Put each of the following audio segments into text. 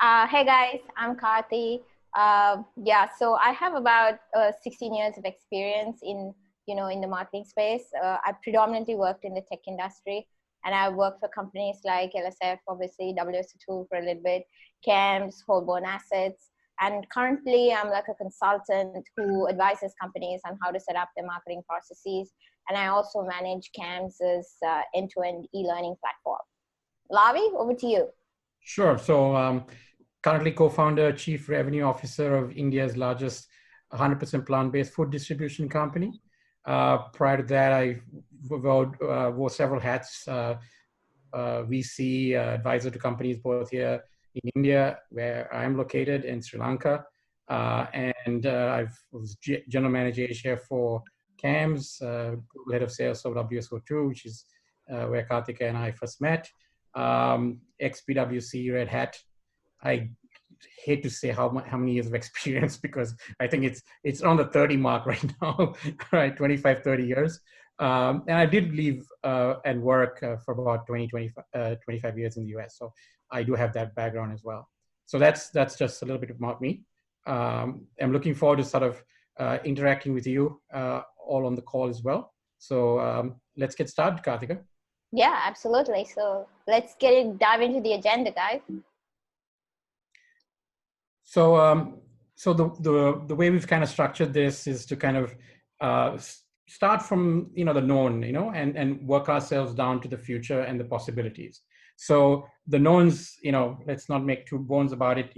Hey guys, I'm Karthi. So I have about 16 years of experience in the marketing space. I predominantly worked in the tech industry, and I worked for companies like LSF, obviously WSO2 for a little bit, CAMS, Wholebone Assets, and currently I'm like a consultant who advises companies on how to set up their marketing processes, and I also manage CAMS's end-to-end e-learning platform. Lavi, over to you. Sure. So currently co-founder, chief revenue officer of India's largest 100% plant-based food distribution company. Prior to that, I wore several hats, VC, advisor to companies both here in India, where I'm located, in Sri Lanka. I was general manager Asia for CAMS, head of sales for WSO2, which is where Karthika and I first met. Ex-PwC, Red Hat. I hate to say how many years of experience, because I think it's on the 30 mark right now, right? 25, 30 years. And I did leave and work for about 25 years in the US. So I do have that background as well. So that's just a little bit about me. I'm looking forward to sort of interacting with you all on the call as well. So let's get started, Karthika. Yeah, absolutely. So let's dive into the agenda, guys. So, the way we've kind of structured this is to kind of start from the known, and work ourselves down to the future and the possibilities. So the knowns, let's not make two bones about it.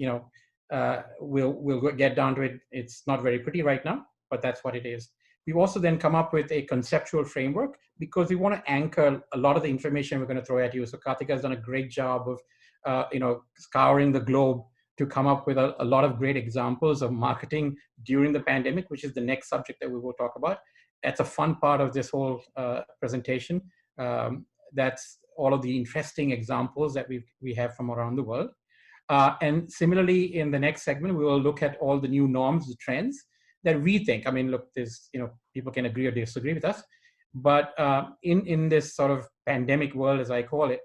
We'll get down to it. It's not very pretty right now, but that's what it is. We've also then come up with a conceptual framework because we want to anchor a lot of the information we're going to throw at you. So Karthika has done a great job of, scouring the globe to come up with a lot of great examples of marketing during the pandemic, which is the next subject that we will talk about. That's a fun part of this whole presentation. That's all of the interesting examples that we have from around the world. And similarly, in the next segment, we will look at all the new norms, the trends that we think. I mean, look, there's, people can agree or disagree with us, but in this sort of pandemic world, as I call it,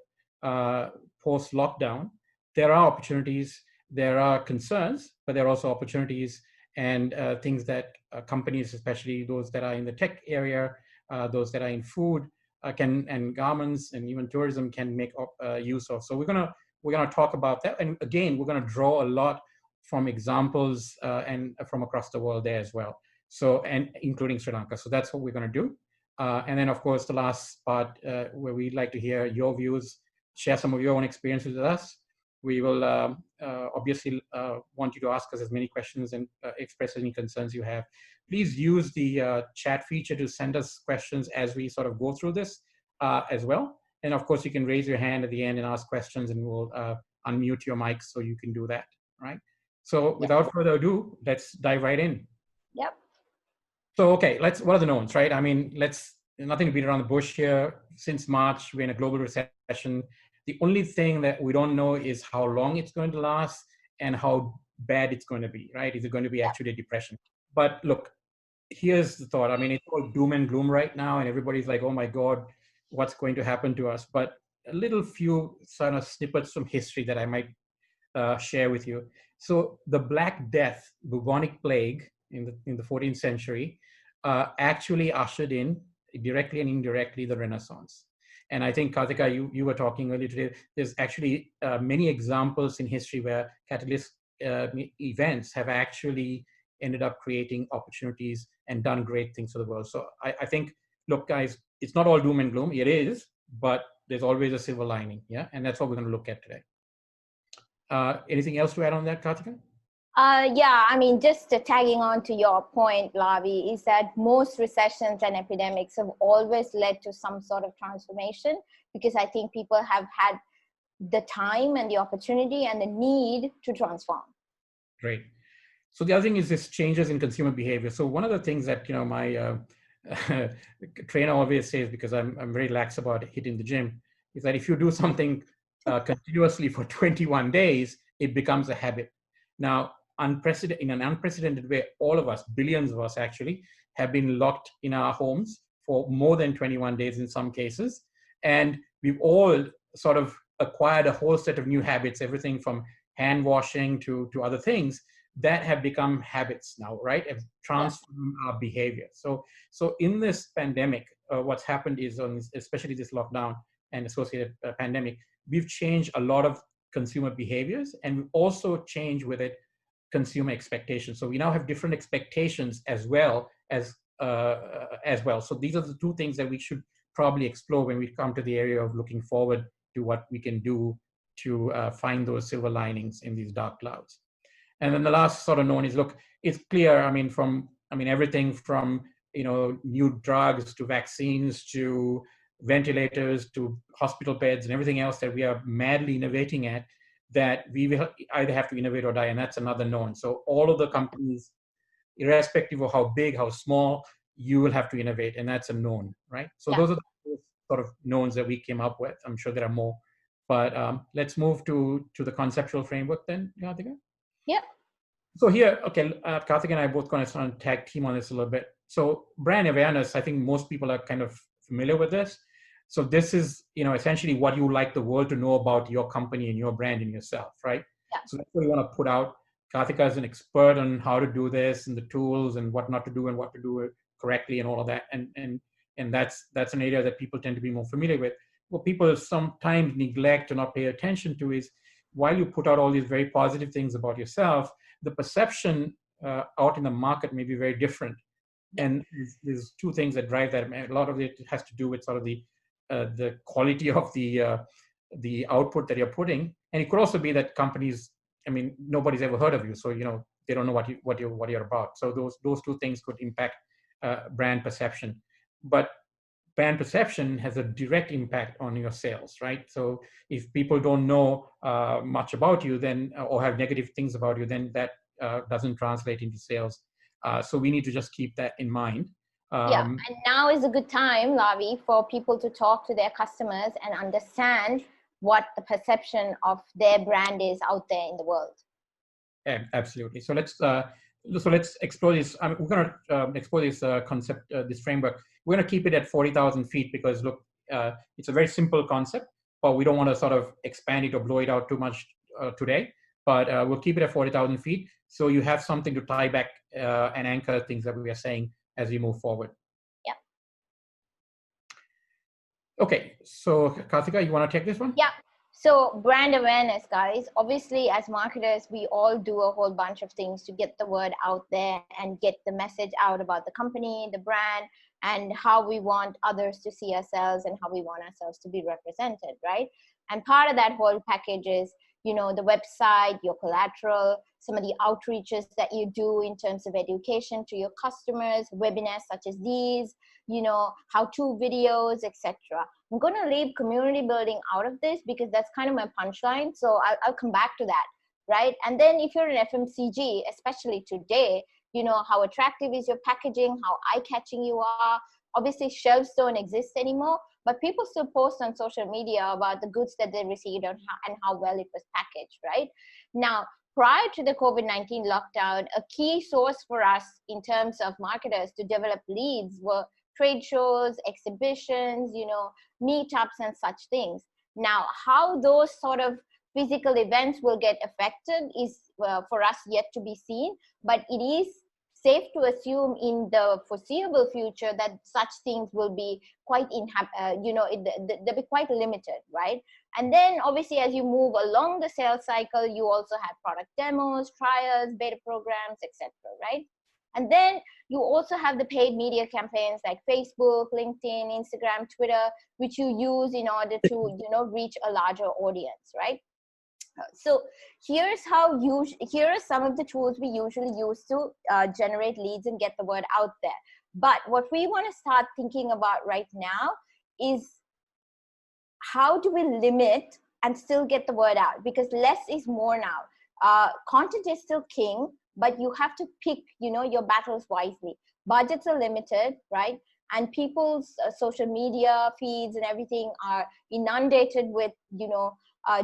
post-lockdown, there are opportunities, there are concerns, but there are also opportunities and things that companies, especially those that are in the tech area, those that are in food, and garments and even tourism can make use of. So we're gonna talk about that, and again, we're gonna draw a lot from examples and from across the world there as well. So, and including Sri Lanka. So that's what we're gonna do. And then, of course, the last part where we'd like to hear your views, share some of your own experiences with us. We will obviously want you to ask us as many questions and express any concerns you have. Please use the chat feature to send us questions as we sort of go through this as well. And of course, you can raise your hand at the end and ask questions, and we'll unmute your mic so you can do that, right? So without further ado, let's dive right in. Yep. So, okay, what are the knowns, right? I mean, nothing to beat around the bush here. Since March, we're in a global recession. The only thing that we don't know is how long it's going to last and how bad it's going to be, right? Is it going to be actually a depression? But look, here's the thought. I mean, it's all doom and gloom right now, and everybody's like, oh my God, what's going to happen to us? But a little few sort of snippets from history that I might share with you. So the Black Death, bubonic plague in the 14th century, actually ushered in, directly and indirectly, the Renaissance. And I think, Karthika, you were talking earlier today, there's actually many examples in history where catalyst events have actually ended up creating opportunities and done great things for the world. So I think, look, guys, it's not all doom and gloom. It is, but there's always a silver lining, yeah? And that's what we're going to look at today. Anything else to add on that, Karthika? Yeah, I mean, just tagging on to your point, Lavi, is that most recessions and epidemics have always led to some sort of transformation, because I think people have had the time and the opportunity and the need to transform. Great. So the other thing is this changes in consumer behavior. So one of the things that my trainer always says, because I'm very lax about hitting the gym, is that if you do something continuously for 21 days, it becomes a habit. Now, in an unprecedented way, all of us, billions of us actually, have been locked in our homes for more than 21 days in some cases. And we've all sort of acquired a whole set of new habits, everything from hand washing to other things that have become habits now, right? Have Yeah. transformed our behavior. So in this pandemic, what's happened is, especially this lockdown and associated pandemic, we've changed a lot of consumer behaviors, and we've also changed with it consumer expectations. So we now have different expectations as well. So these are the two things that we should probably explore when we come to the area of looking forward to what we can do to find those silver linings in these dark clouds. And then the last sort of known is, look, it's clear, everything from, new drugs to vaccines to ventilators to hospital beds and everything else that we are madly innovating at, that we will either have to innovate or die. And that's another known. So all of the companies, irrespective of how big, how small, you will have to innovate. And that's a known, right? So Yeah. those are the sort of knowns that we came up with. I'm sure there are more. But let's move to the conceptual framework then, Radhika. Yeah. So here, okay, Karthik and I are both going to sort of tag team on this a little bit. So brand awareness, I think most people are kind of familiar with this. So this is, essentially what you like the world to know about your company and your brand and yourself, right? Yeah. So that's what you want to put out. Karthika is an expert on how to do this and the tools and what not to do and what to do correctly and all of that. And that's an area that people tend to be more familiar with. What people sometimes neglect or not pay attention to is, while you put out all these very positive things about yourself, the perception out in the market may be very different. And there's two things that drive that. A lot of it has to do with sort of the quality of the output that you're putting, and it could also be that companies, nobody's ever heard of you, so they don't know what you're about. So those two things could impact brand perception. But brand perception has a direct impact on your sales, right? So if people don't know much about you, then or have negative things about you, then that doesn't translate into sales. So we need to just keep that in mind. Yeah, and now is a good time, Lavi, for people to talk to their customers and understand what the perception of their brand is out there in the world. Absolutely. So let's explore this. We're going to explore this concept, this framework. We're going to keep it at 40,000 feet because, look, it's a very simple concept, but we don't want to sort of expand it or blow it out too much today. But we'll keep it at 40,000 feet, so you have something to tie back and anchor things that we are saying as we move forward. Yeah. Okay. So, Karthika, you want to take this one? Yeah. So brand awareness, guys. Obviously, as marketers, we all do a whole bunch of things to get the word out there and get the message out about the company, the brand, and how we want others to see ourselves and how we want ourselves to be represented, right? And part of that whole package is, the website, your collateral, some of the outreaches that you do in terms of education to your customers, webinars such as these, how-to videos, etc. I'm going to leave community building out of this because that's kind of my punchline. So I'll come back to that, right? And then if you're an FMCG, especially today, how attractive is your packaging, how eye-catching you are. Obviously, shelves don't exist anymore, but people still post on social media about the goods that they received and how well it was packaged, right? Now, prior to the COVID-19 lockdown, a key source for us in terms of marketers to develop leads were trade shows, exhibitions, meetups and such things. Now, how those sort of physical events will get affected is for us yet to be seen, but it is safe to assume in the foreseeable future that such things will be quite they'll be quite limited, right? And then obviously as you move along the sales cycle, you also have product demos, trials, beta programs, etc., right? And then you also have the paid media campaigns like Facebook, LinkedIn, Instagram, Twitter, which you use in order to reach a larger audience, right? So here are some of the tools we usually use to generate leads and get the word out there. But what we want to start thinking about right now is how do we limit and still get the word out? Because less is more now. Content is still king, but you have to pick, your battles wisely. Budgets are limited, right? And people's social media feeds and everything are inundated with,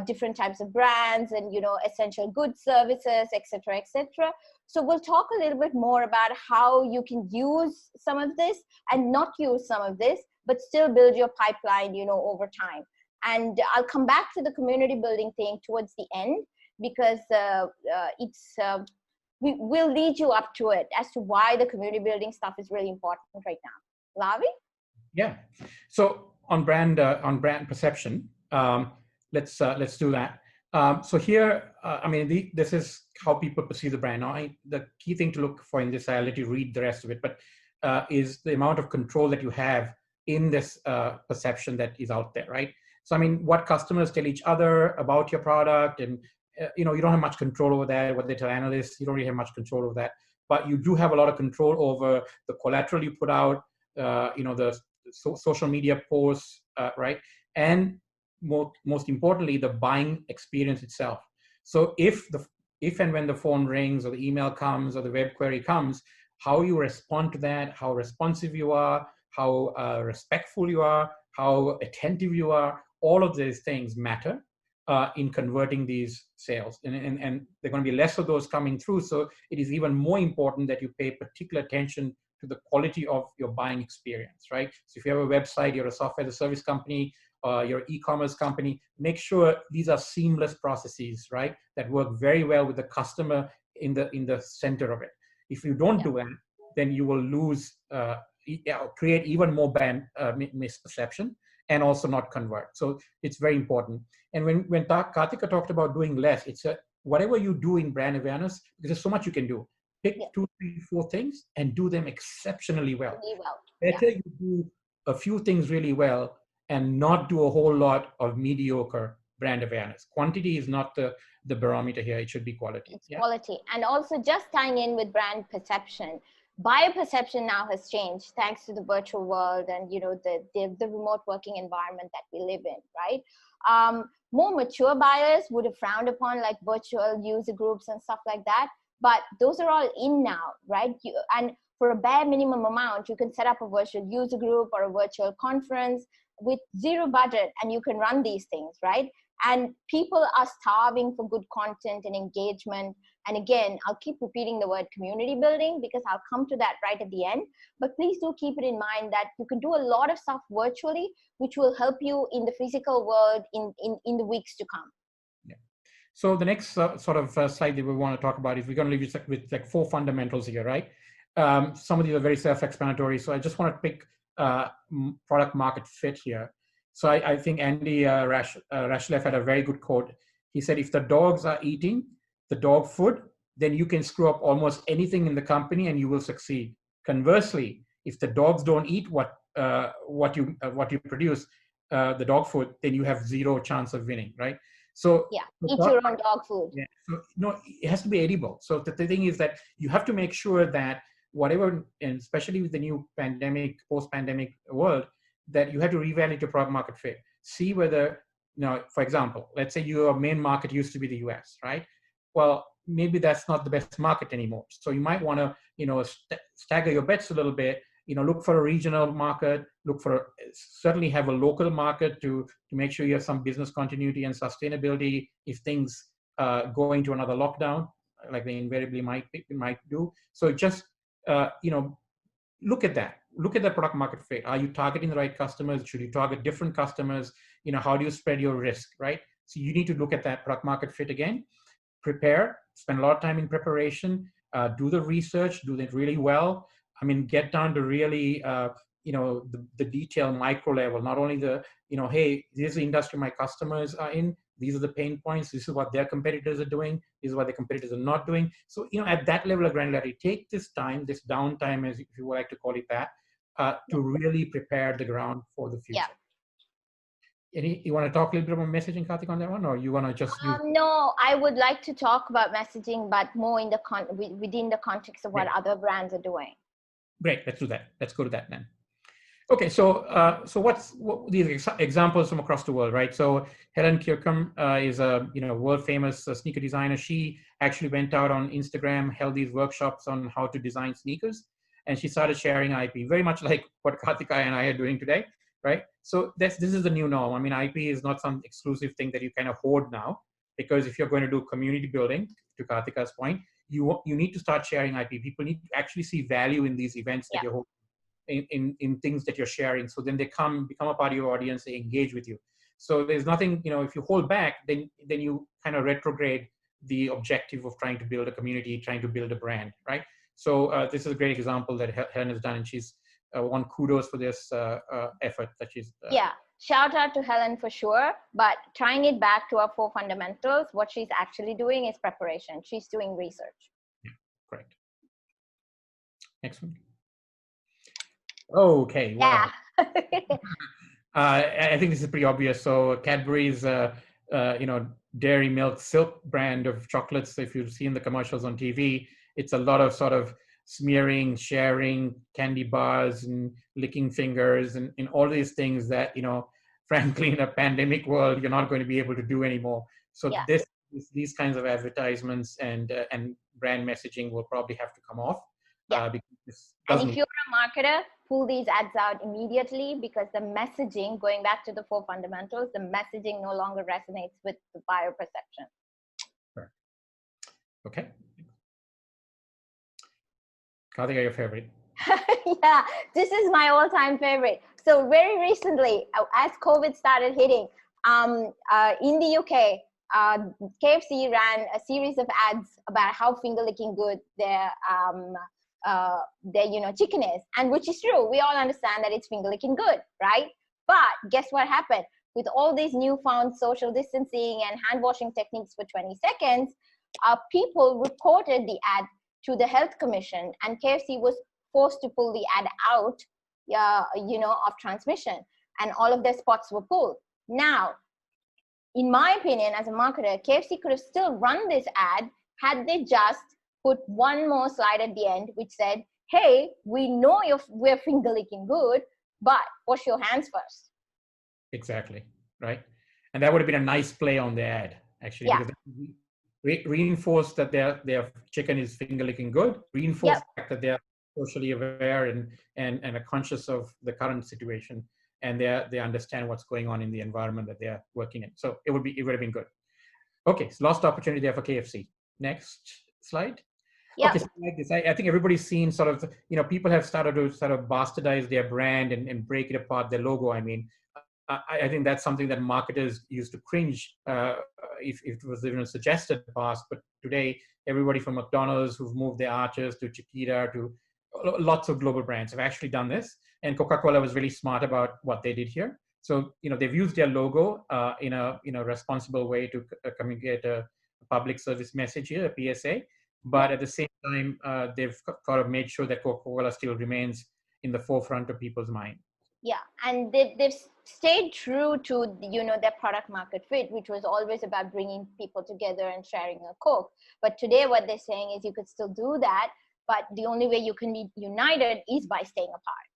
different types of brands and, essential goods, services, etc., etc. So we'll talk a little bit more about how you can use some of this and not use some of this, but still build your pipeline, over time. And I'll come back to the community building thing towards the end. because we'll lead you up to it as to why the community building stuff is really important right now. Lavi? Yeah. So on brand perception, let's do that. So here, I mean, this is how people perceive the brand. Now, the key thing to look for in this, I'll let you read the rest of it, but is the amount of control that you have in this perception that is out there, right? So, I mean, what customers tell each other about your product, and you know, you don't have much control over that. What they tell analysts, you don't really have much control over that. But you do have a lot of control over the collateral you put out, you know, the social media posts, right? And most importantly, the buying experience itself. So if and when the phone rings or the email comes or the web query comes, how you respond to that, how responsive you are, how respectful you are, how attentive you are, all of these things matter in converting these sales. And there are going to be less of those coming through. So it is even more important that you pay particular attention to the quality of your buying experience, right? So if you have a website, you're a software as a service company, you're an e-commerce company, make sure these are seamless processes, right? That work very well with the customer in the center of it. If you don't do that, then you will lose, create even more misperception and also not convert. So it's very important. And when Karthika talked about doing less, it's whatever you do in brand awareness, there's so much you can do. Pick 2, 3, 4 things and do them exceptionally well. Really well. Better you do a few things really well and not do a whole lot of mediocre brand awareness. Quantity is not the barometer here. It should be quality. It's quality. And also just tying in with brand perception, buyer perception now has changed thanks to the virtual world and, you know, the remote working environment that we live in, right? More mature buyers would have frowned upon like virtual user groups and stuff like that. But those are all in now, right? And for a bare minimum amount, you can set up a virtual user group or a virtual conference with zero budget, and you can run these things, right? And people are starving for good content and engagement. And again, I'll keep repeating the word community building because I'll come to that right at the end. But please do keep it in mind that you can do a lot of stuff virtually, which will help you in the physical world in the weeks to come. So the next sort of slide that we want to talk about is we're going to leave you with like 4 fundamentals here, right? Some of these are very self-explanatory. So I just want to pick product market fit here. So I think Andy Rashlev had a very good quote. He said, if the dogs are eating the dog food, then you can screw up almost anything in the company and you will succeed. Conversely, if the dogs don't eat what you produce, the dog food, then you have zero chance of winning, right? So eat your own dog food. Yeah. So, no, it has to be edible. So the thing is that you have to make sure that whatever, and especially with the new pandemic, post-pandemic world, that you have to reevaluate your product market fit. See whether, you know, for example, let's say your main market used to be the US, right? Well, maybe that's not the best market anymore. So you might want to, you know, stagger your bets a little bit. You know, look for a regional market, certainly have a local market to make sure you have some business continuity and sustainability if things go into another lockdown, like they invariably might do. So just, you know, look at that. Look at the product market fit. Are you targeting the right customers? Should you target different customers? You know, how do you spread your risk, right? So you need to look at that product market fit again. Prepare, spend a lot of time in preparation, do the research, do that really well. I mean, get down to really, you know, the detail micro level, not only the, you know, hey, this is the industry my customers are in, these are the pain points, this is what their competitors are doing, this is what the competitors are not doing. So, you know, at that level of granularity, take this time, this downtime, as if you would like to call it that, to really prepare the ground for the future. You want to talk a little bit about messaging, Karthik, on that one, or you want to just use? No, I would like to talk about messaging, but more in the within the context of what other brands are doing. Great, let's do that. Let's go to that then. Okay, so what these examples from across the world, right? So Helen Kirkham is a world famous sneaker designer. She actually went out on Instagram, held these workshops on how to design sneakers, and she started sharing IP, very much like what Karthika and I are doing today, right? So this is the new norm. I mean, IP is not some exclusive thing that you kind of hoard now, because if you're going to do community building, to Karthika's point, you need to start sharing IP. People need to actually see value in these events that you're holding. In things that you're sharing, so then they become a part of your audience, they engage with you. So there's nothing, if you hold back, then you kind of retrograde the objective of trying to build a community, trying to build a brand, right? So this is a great example that Helen has done, and she's won kudos for this effort that she's. Yeah, shout out to Helen for sure. But tying it back to our 4 fundamentals, what she's actually doing is preparation. She's doing research. Yeah, correct. Next one. Okay, wow. Yeah. I think this is pretty obvious. So Cadbury's, dairy milk silk brand of chocolates, if you've seen the commercials on TV, it's a lot of sort of smearing, sharing candy bars and licking fingers and all these things that, frankly, in a pandemic world, you're not going to be able to do anymore. So Yeah. these kinds of advertisements and brand messaging will probably have to come off. Yeah. And if you're a marketer, pull these ads out immediately, because the messaging, going back to the 4 fundamentals, the messaging no longer resonates with the buyer perception. Sure. Okay. Karthika, your favorite? Yeah, this is my all-time favorite. So very recently, as COVID started hitting, in the UK, KFC ran a series of ads about how finger-licking good their chicken is, and which is true. We all understand that it's finger-licking good, right? But guess what happened? With all these newfound social distancing and hand-washing techniques for 20 seconds, people reported the ad to the Health Commission, and KFC was forced to pull the ad out, of transmission, and all of their spots were pulled. Now, in my opinion, as a marketer, KFC could have still run this ad had they just put one more slide at the end, which said, hey, we know we're finger licking good, but wash your hands first. Exactly, right? And that would have been a nice play on the ad, actually, yeah. because reinforce that their chicken is finger licking good, reinforce the fact that they're socially aware and are conscious of the current situation, and they understand what's going on in the environment that they're working in. So it would have been good. Okay, so lost opportunity there for KFC. Next slide. Yep. Okay, so like this, I think everybody's seen sort of, people have started to sort of bastardize their brand and break it apart, their logo. I mean, I think that's something that marketers used to cringe if it was even suggested in the past. But today, everybody from McDonald's who've moved their arches to Chiquita to lots of global brands have actually done this. And Coca-Cola was really smart about what they did here. So, they've used their logo in a responsible way to communicate a public service message here, a PSA. But at the same time, they've sort of made sure that Coca-Cola still remains in the forefront of people's mind. Yeah, and they've stayed true to their product market fit, which was always about bringing people together and sharing a Coke. But today, what they're saying is you could still do that, but the only way you can be united is by staying apart.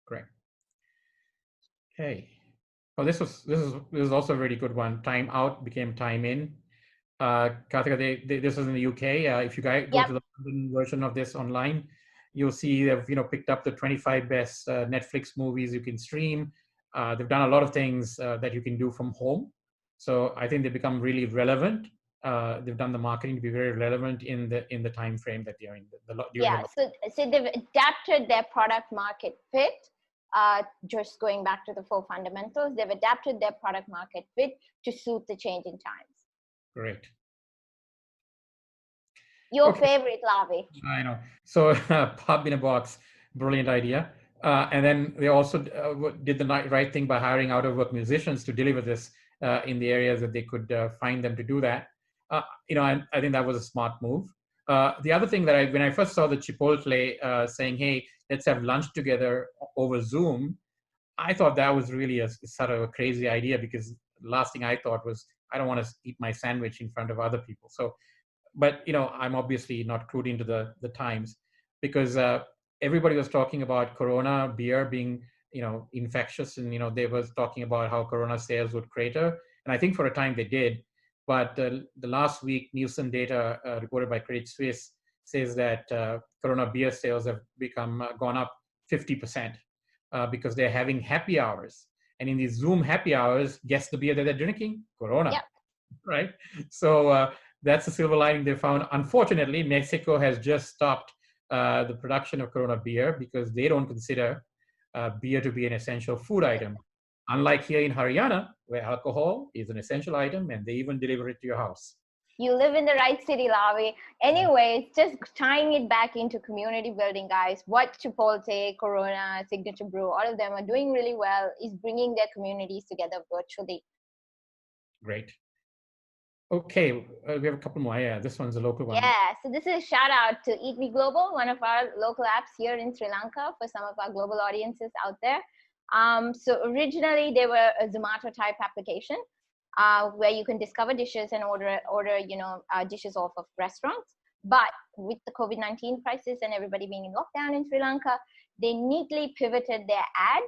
Correct. Okay. Oh, this was also a really good one. Time out became time in. Karthika, this was in the UK. If you guys go to the London version of this online, you'll see they've picked up the 25 best Netflix movies you can stream. They've done a lot of things that you can do from home. So I think they've become really relevant. They've done the marketing to be very relevant in the time frame that they're in. So they've adapted their product market fit. Just going back to the 4 fundamentals, they've adapted their product market fit to suit the changing times. Great. Your favorite, Lavi. I know. So pub in a box, brilliant idea. And then they also did the right thing by hiring out-of-work musicians to deliver this in the areas that they could find them to do that. I think that was a smart move. The other thing that when I first saw the Chipotle saying, hey, let's have lunch together over Zoom, I thought that was really a sort of a crazy idea, because the last thing I thought was, I don't want to eat my sandwich in front of other people. So, but I'm obviously not clued into the times, because everybody was talking about Corona beer being infectious, and they was talking about how Corona sales would crater, and I think for a time they did. But the last week Nielsen data reported by Credit Suisse says that Corona beer sales have gone up 50% because they're having happy hours, and in these Zoom happy hours, guess the beer that they're drinking? Corona. Yep. Right. So that's a silver lining they found. Unfortunately, Mexico has just stopped the production of Corona beer because they don't consider beer to be an essential food item. Unlike here in Haryana, where alcohol is an essential item and they even deliver it to your house. You live in the right city, Lavi. Anyways, just tying it back into community building, guys. What Chipotle, Corona, Signature Brew, all of them are doing really well is bringing their communities together virtually. Great. Okay, we have a couple more. Yeah, this one's a local one. Yeah, so this is a shout out to Eat Me Global, one of our local apps here in Sri Lanka for some of our global audiences out there. So originally they were a Zomato type application where you can discover dishes and order dishes off of restaurants. But with the COVID-19 crisis and everybody being in lockdown in Sri Lanka, they neatly pivoted their app,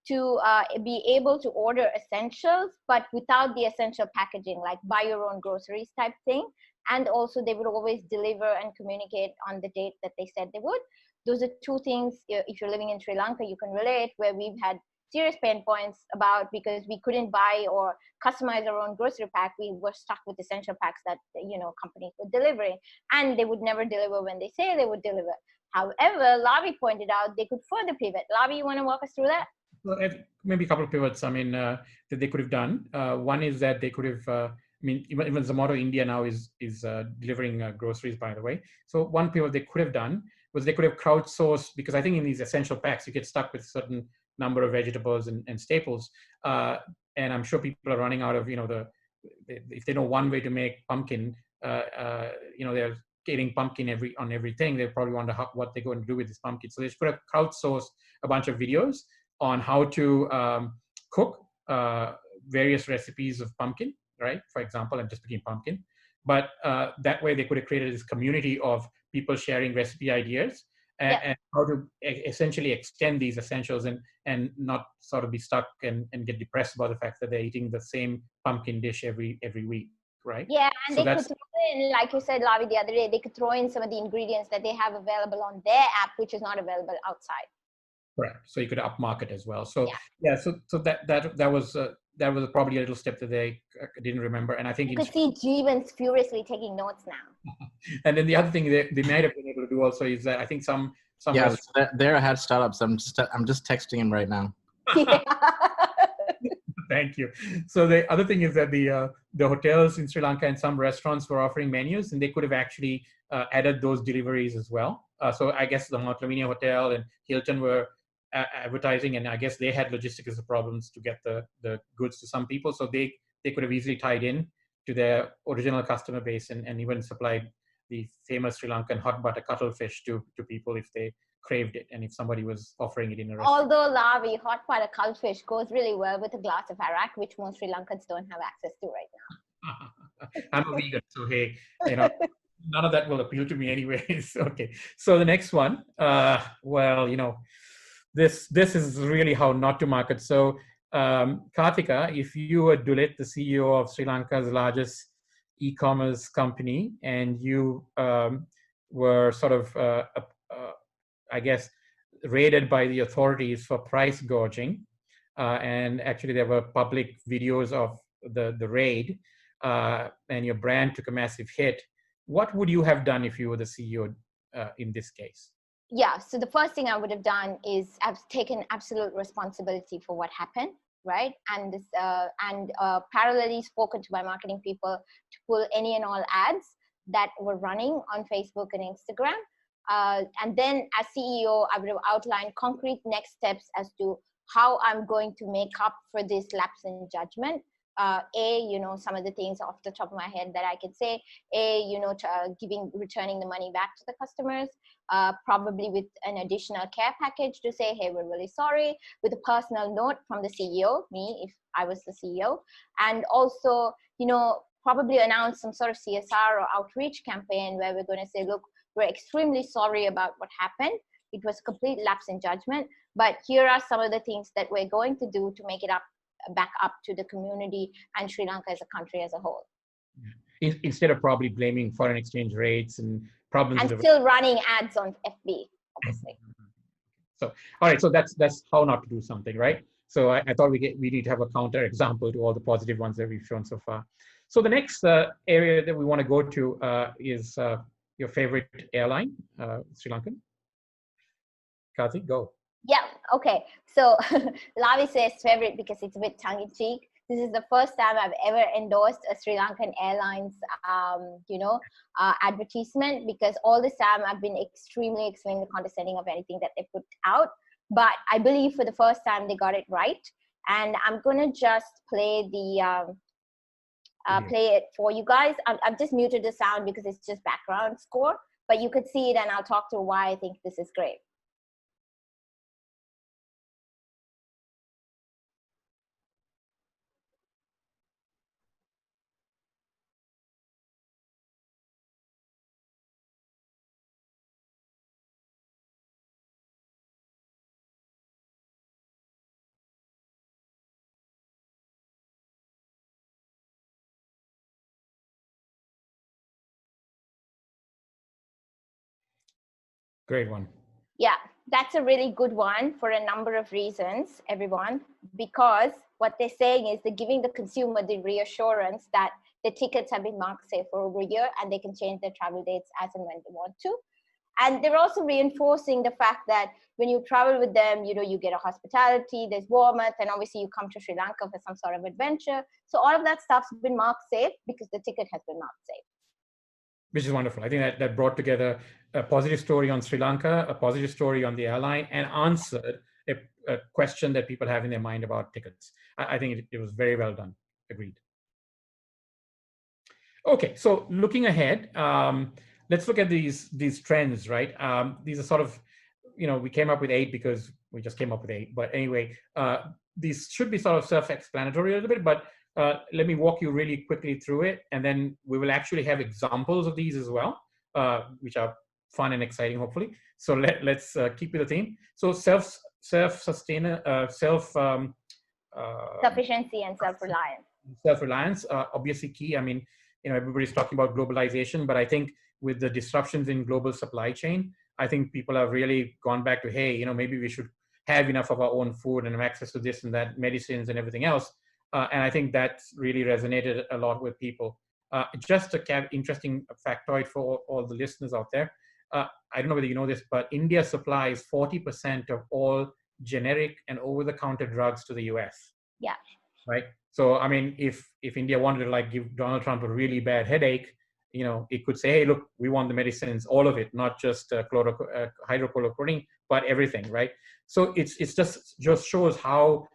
to be able to order essentials, but without the essential packaging, like buy your own groceries type thing. And also they would always deliver and communicate on the date that they said they would. Those are two things, if you're living in Sri Lanka, you can relate, where we've had serious pain points about because we couldn't buy or customize our own grocery pack. We were stuck with essential packs that companies were delivering, and they would never deliver when they say they would deliver. However, Lavi pointed out they could further pivot. Lavi, you want to walk us through that? Well, maybe a couple of pivots. I mean, that they could have done. One is that they could have. I mean, even Zomato India now is delivering groceries, by the way. So one pivot they could have done was they could have crowdsourced, because I think in these essential packs you get stuck with a certain number of vegetables and staples, and I'm sure people are running out of if they know one way to make pumpkin, they're getting pumpkin on everything. They probably wonder what they're going to do with this pumpkin. So they could have crowdsourced a bunch of videos on how to cook various recipes of pumpkin, right? For example, I'm just picking pumpkin. But that way they could have created this community of people sharing recipe ideas and how to essentially extend these essentials and not sort of be stuck and get depressed about the fact that they're eating the same pumpkin dish every week, right? Yeah, and So they could throw in, like you said, Lavi, the other day, they could throw in some of the ingredients that they have available on their app, which is not available outside. Correct. So you could upmarket as well. So so that was probably a little step that they didn't remember, and I think you could see Jeevan's furiously taking notes now. And then the other thing they might have been able to do also is that I think some there I had startups. I'm just texting him right now. Thank you. So the other thing is that the hotels in Sri Lanka and some restaurants were offering menus, and they could have actually added those deliveries as well. So I guess the Mount Lavinia Hotel and Hilton were advertising, and I guess they had logistical problems to get the goods to some people. So they could have easily tied in to their original customer base and even supplied the famous Sri Lankan hot butter cuttlefish to people if they craved it and if somebody was offering it in a restaurant. Although Lavi, hot butter cuttlefish goes really well with a glass of arak, which most Sri Lankans don't have access to right now. I'm a vegan, so hey, none of that will appeal to me anyways. Okay, so the next one, this is really how not to market. So Karthika, if you were Dulit, the CEO of Sri Lanka's largest e-commerce company, and you were sort of I guess raided by the authorities for price gouging, and actually there were public videos of the raid, and your brand took a massive hit. What would you have done if you were the CEO in this case? Yeah, so the first thing I would have done is I've taken absolute responsibility for what happened, right? And this parallelly spoken to my marketing people to pull any and all ads that were running on Facebook and Instagram. And then as CEO, I would have outlined concrete next steps as to how I'm going to make up for this lapse in judgment. Some of the things off the top of my head that I could say, returning the money back to the customers, probably with an additional care package to say, hey, we're really sorry, with a personal note from the CEO, me, if I was the CEO, and also, probably announce some sort of CSR or outreach campaign where we're going to say, look, we're extremely sorry about what happened. It was a complete lapse in judgment, but here are some of the things that we're going to do to make it back up to the community and Sri Lanka as a country as a whole. Instead of probably blaming foreign exchange rates and problems. And still running ads on FB, obviously. So, all right, so that's how not to do something, right? So I thought we need to have a counter example to all the positive ones that we've shown so far. So the next area that we want to go to is your favorite airline, Sri Lankan. Karthik, go. Yeah, okay. So Lavi says favorite because it's a bit tongue-in-cheek. This is the first time I've ever endorsed a Sri Lankan Airlines, advertisement, because all this time I've been extremely condescending of anything that they put out. But I believe for the first time they got it right. And I'm going to just play play it for you guys. I've just muted the sound because it's just background score, but you could see it, and I'll talk through why I think this is great. Great one. Yeah, that's a really good one for a number of reasons, everyone, because what they're saying is they're giving the consumer the reassurance that the tickets have been marked safe for over a year and they can change their travel dates as and when they want to. And they're also reinforcing the fact that when you travel with them, you get a hospitality, there's warmth, and obviously you come to Sri Lanka for some sort of adventure. So all of that stuff's been marked safe because the ticket has been marked safe. Which is wonderful. I think that brought together a positive story on Sri Lanka, a positive story on the airline, and answered a question that people have in their mind about tickets. I think it was very well done. Agreed. Okay, so looking ahead, let's look at these trends, right? These are sort of, we came up with 8 because we just came up with 8. But anyway, these should be sort of self-explanatory a little bit, but let me walk you really quickly through it, and then we will actually have examples of these as well, which are fun and exciting, hopefully. So let's keep with the theme. So sufficiency and self-reliance. Self-reliance, obviously key. I mean, everybody's talking about globalization, but I think with the disruptions in global supply chain, I think people have really gone back to, hey, maybe we should have enough of our own food and have access to this and that, medicines and everything else. And I think that's really resonated a lot with people. Just a interesting factoid for all the listeners out there. I don't know whether you know this, but India supplies 40% of all generic and over-the-counter drugs to the US. Yeah. Right. So, I mean, if India wanted to give Donald Trump a really bad headache, it could say, hey, look, we want the medicines, all of it, not just hydrochlorochlorine, but everything, right? So it's just shows how,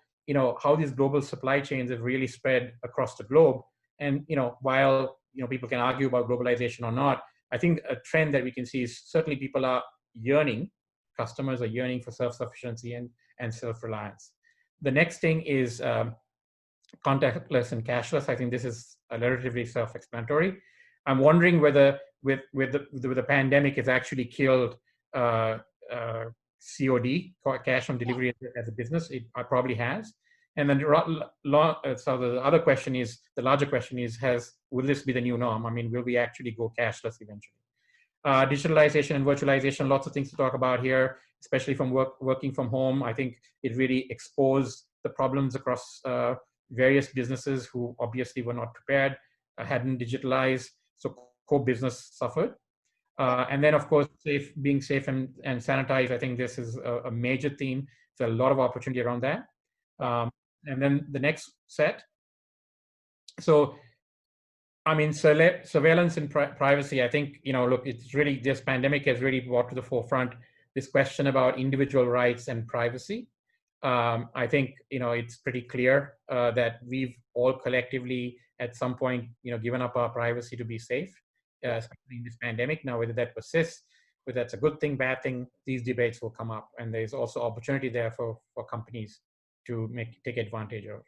how these global supply chains have really spread across the globe. And, while, people can argue about globalization or not, I think a trend that we can see is certainly people are yearning, customers are yearning for self-sufficiency and self-reliance. The next thing is contactless and cashless. I think this is relatively self-explanatory. I'm wondering whether with the pandemic it's actually killed COD, cash on delivery, as a business. It probably has. And then so the other question is, the larger question is, will this be the new norm? I mean, will we actually go cashless eventually? Digitalization and virtualization, lots of things to talk about here, especially from working from home. I think it really exposed the problems across various businesses who obviously were not prepared, hadn't digitalized, so core business suffered. And then, of course, being safe and sanitized. I think this is a major theme. There's a lot of opportunity around that. And then the next set. So, I mean, surveillance and privacy, I think, look, it's really, this pandemic has really brought to the forefront this question about individual rights and privacy. I think, it's pretty clear that we've all collectively at some point, given up our privacy to be safe, especially in this pandemic. Now, whether that persists, whether that's a good thing, bad thing, these debates will come up. And there's also opportunity there for companies to take advantage of.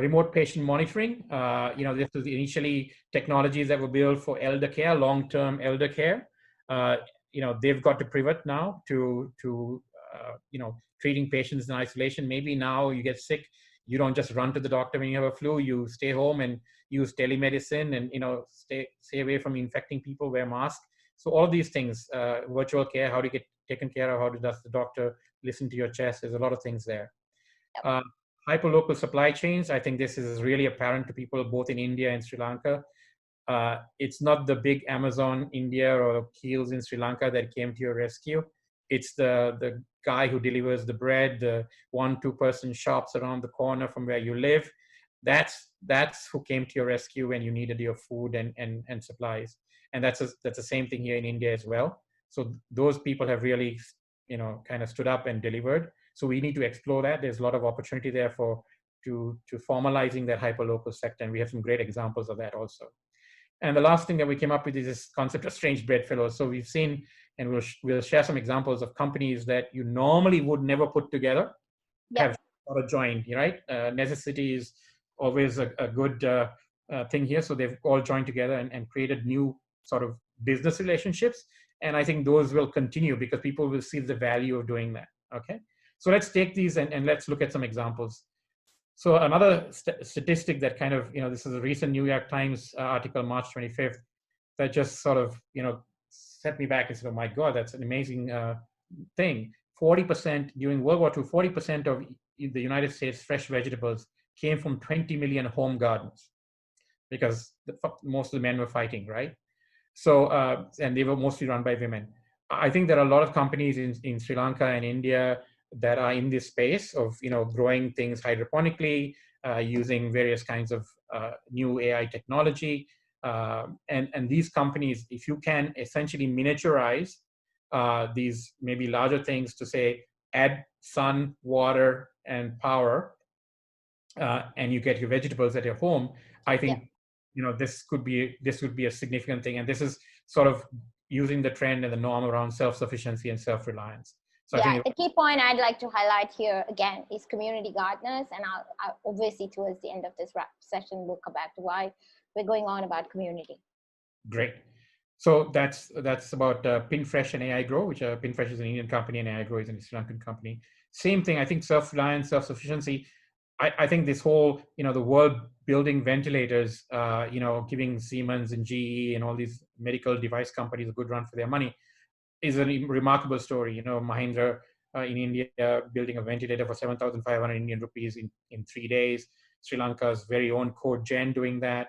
Remote patient monitoring. This was initially technologies that were built for elder care, long-term elder care. They've got to pivot now to treating patients in isolation. Maybe now you get sick, you don't just run to the doctor when you have a flu. You stay home and use telemedicine, and stay away from infecting people. Wear masks. So all these things, virtual care, how to get taken care of, how does the doctor listen to your chest? There's a lot of things there. Hyperlocal supply chains. I think this is really apparent to people both in India and Sri Lanka. It's not the big Amazon India or Keels in Sri Lanka that came to your rescue. It's the guy who delivers the bread, the 1-2 person shops around the corner from where you live. that's who came to your rescue when you needed your food and supplies. And that's the same thing here in India as well. So those people have really, kind of stood up and delivered. So we need to explore that. There's a lot of opportunity there to formalizing that hyperlocal sector, and we have some great examples of that also. And the last thing that we came up with is this concept of strange bedfellows. So we've seen, and we'll share some examples of companies that you normally would never put together, have sort of joined, right? Necessity is always a good thing here. So they've all joined together and created new sort of business relationships. And I think those will continue because people will see the value of doing that. Okay. So let's take these and let's look at some examples. So another statistic that kind of, this is a recent New York Times article, March 25th, that just sort of, set me back and said, oh my God, that's an amazing thing. 40% during World War II, 40% of the United States fresh vegetables came from 20 million home gardens because most of the men were fighting, right? So, and they were mostly run by women. I think there are a lot of companies in Sri Lanka and India that are in this space of, growing things hydroponically, using various kinds of new AI technology. And these companies, if you can essentially miniaturize these maybe larger things to say, add sun, water, and power, and you get your vegetables at your home, I think, this would be a significant thing. And this is sort of using the trend and the norm around self-sufficiency and self-reliance. So I think the key point I'd like to highlight here again is community gardeners, and I'll obviously towards the end of this session we'll come back to why we're going on about community. Great. So that's about Pinfresh and AI Grow, which Pinfresh is an Indian company and AI Grow is a Sri Lankan company. Same thing. I think self-reliance, self-sufficiency. I think this whole, the world building ventilators, giving Siemens and GE and all these medical device companies a good run for their money is a remarkable story. Mahindra in India building a ventilator for 7,500 Indian rupees in 3 days. Sri Lanka's very own CodeGen doing that.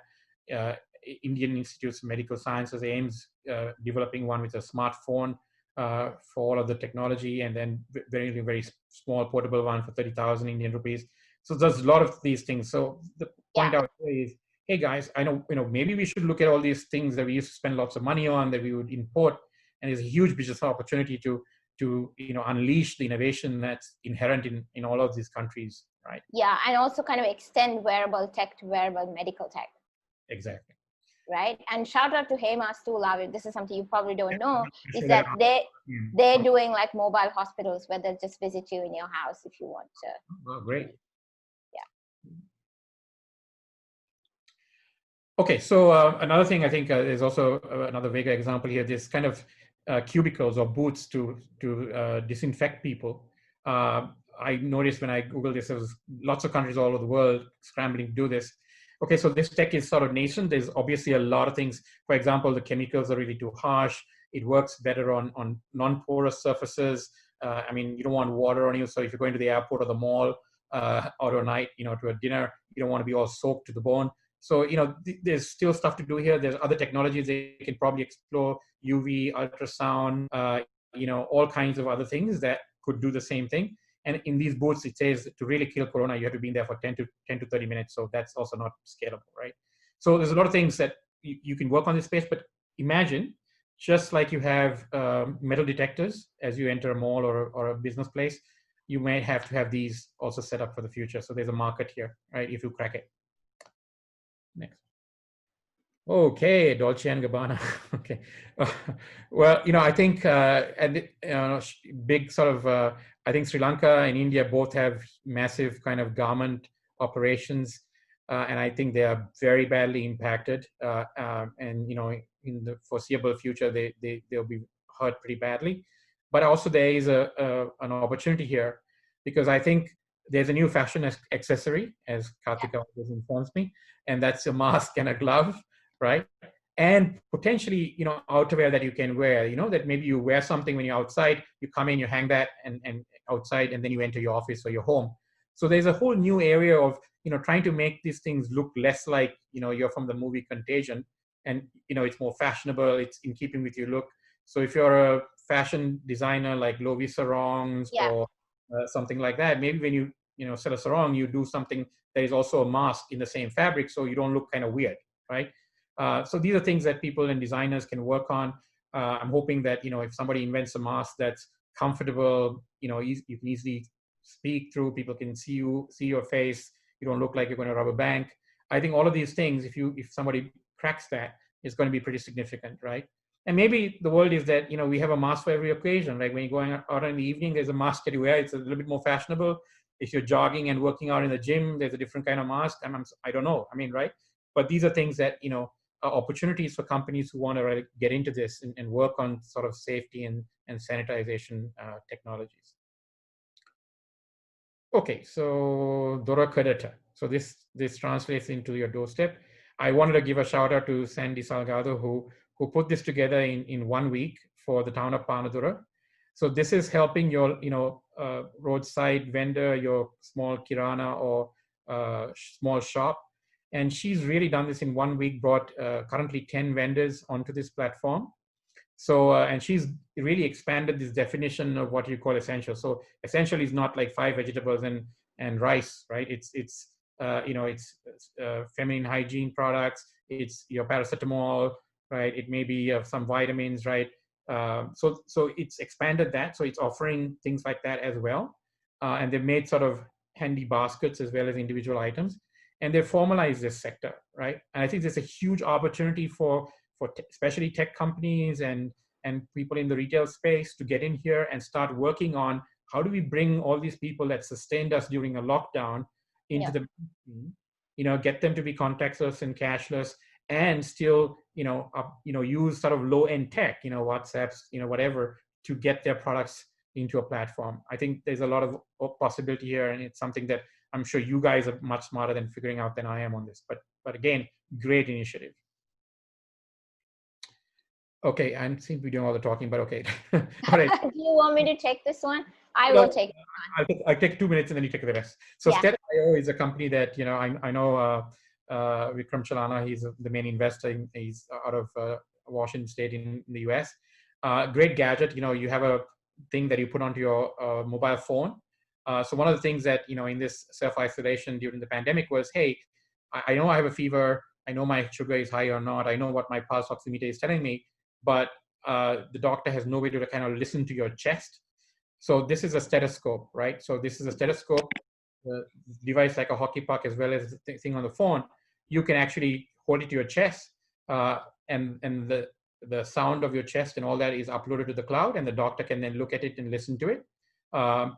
Indian Institutes of Medical Sciences, AIMS, developing one with a smartphone for all of the technology, and then very, very small portable one for 30,000 Indian rupees. So there's a lot of these things. So the point out is, hey guys, I know, maybe we should look at all these things that we used to spend lots of money on that we would import, and there's a huge business opportunity to unleash the innovation that's inherent in all of these countries, right? Yeah, and also kind of extend wearable tech to wearable medical tech. Exactly. Right, and shout out to Hema Stulavi. This is something you probably don't know, is that they're doing like mobile hospitals where they'll just visit you in your house if you want to. Oh, great. Yeah. Okay, so another thing I think is also another Vega example here. This kind of cubicles or booths to disinfect people. I noticed when I Googled this, there was lots of countries all over the world scrambling to do this. Okay, so this tech is sort of nascent. There's obviously a lot of things. For example, the chemicals are really too harsh. It works better on non-porous surfaces. I mean, you don't want water on you. So if you're going to the airport or the mall or a night, to a dinner, you don't want to be all soaked to the bone. So, there's still stuff to do here. There's other technologies they can probably explore, UV, ultrasound, all kinds of other things that could do the same thing. And in these booths, it says to really kill corona, you have to be in there for 10 to 30 minutes. So that's also not scalable, right? So there's a lot of things that you can work on this space, but imagine just like you have metal detectors as you enter a mall or a business place, you may have to have these also set up for the future. So there's a market here, right? If you crack it. Next. Okay, Dolce and Gabbana. Okay. Well, I think big sort of, I think Sri Lanka and India both have massive kind of garment operations. And I think they are very badly impacted. And, in the foreseeable future, they'll be hurt pretty badly. But also there is an opportunity here because I think there's a new fashion accessory, as Karthika always informs me, and that's a mask and a glove, right? And potentially, outerwear that you can wear, that maybe you wear something when you're outside, you come in, you hang that and outside, and then you enter your office or your home. So there's a whole new area of, trying to make these things look less like, you're from the movie Contagion, and, it's more fashionable, it's in keeping with your look. So if you're a fashion designer like Lovi Sarongs or something like that, maybe when you sell a sarong, you do something that is also a mask in the same fabric, so you don't look kind of weird, right? So these are things that people and designers can work on. I'm hoping that, if somebody invents a mask that's comfortable, you can easily speak through, people can see your face, you don't look like you're going to rob a bank. I think all of these things, if somebody cracks that, it's going to be pretty significant, right? And maybe the world is that, we have a mask for every occasion. Like when you're going out in the evening, there's a mask that you wear. It's a little bit more fashionable. If you're jogging and working out in the gym, there's a different kind of mask. I don't know. Right? But these are things that, are opportunities for companies who want to really get into this and work on sort of safety and sanitization technologies. Okay, so Dora Kadata. So this translates into your doorstep. I wanted to give a shout out to Sandy Salgado, who put this together in 1 week for the town of Panadura. So this is helping your, roadside vendor, your small kirana or small shop. And she's really done this in 1 week, brought currently 10 vendors onto this platform. So, and she's really expanded this definition of what you call essential. So essential is not like 5 vegetables and rice, right? It's feminine hygiene products. It's your paracetamol, right? It may be some vitamins, right? So it's expanded that. So it's offering things like that as well. And they've made sort of handy baskets as well as individual items. And they've formalized this sector, right? And I think there's a huge opportunity for especially tech companies and people in the retail space to get in here and start working on how do we bring all these people that sustained us during a lockdown into the, get them to be contactless and cashless and still, use sort of low end tech, WhatsApps, whatever, to get their products into a platform. I think there's a lot of possibility here, and it's something that I'm sure you guys are much smarter than figuring out than I am on this. But again, great initiative. Okay, I seem to be doing all the talking, but okay. All right. Do you want me to take this one? I will take it. I'll take 2 minutes and then you take the rest. So Step.io is a company that, I know Vikram Chalana, he's the main investor. He's out of Washington State in the US. Great gadget. You have a thing that you put onto your mobile phone. So one of the things that, in this self-isolation during the pandemic was, hey, I know I have a fever. I know my sugar is high or not. I know what my pulse oximeter is telling me, but the doctor has no way to kind of listen to your chest. So this is a stethoscope, right? So this is a stethoscope, device like a hockey puck as well as the thing on the phone. You can actually hold it to your chest, and the sound of your chest and all that is uploaded to the cloud, and the doctor can then look at it and listen to it,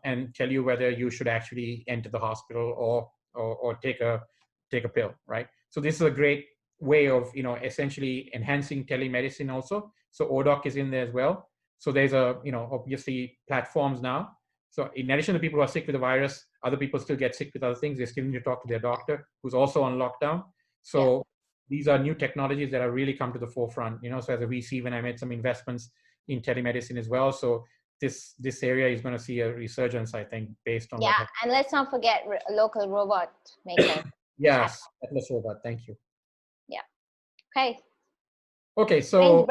and tell you whether you should actually enter the hospital or take a pill, right? So this is a great way of essentially enhancing telemedicine also. So ODoc is in there as well. So there's obviously platforms now. So in addition to people who are sick with the virus, other people still get sick with other things. They still need to talk to their doctor who's also on lockdown. So these are new technologies that have really come to the forefront. So as a VC, when I made some investments in telemedicine as well. So this area is going to see a resurgence, I think, based on and let's not forget local robot maker. Yes, Atlas Robot. Thank you. Yeah. Okay. So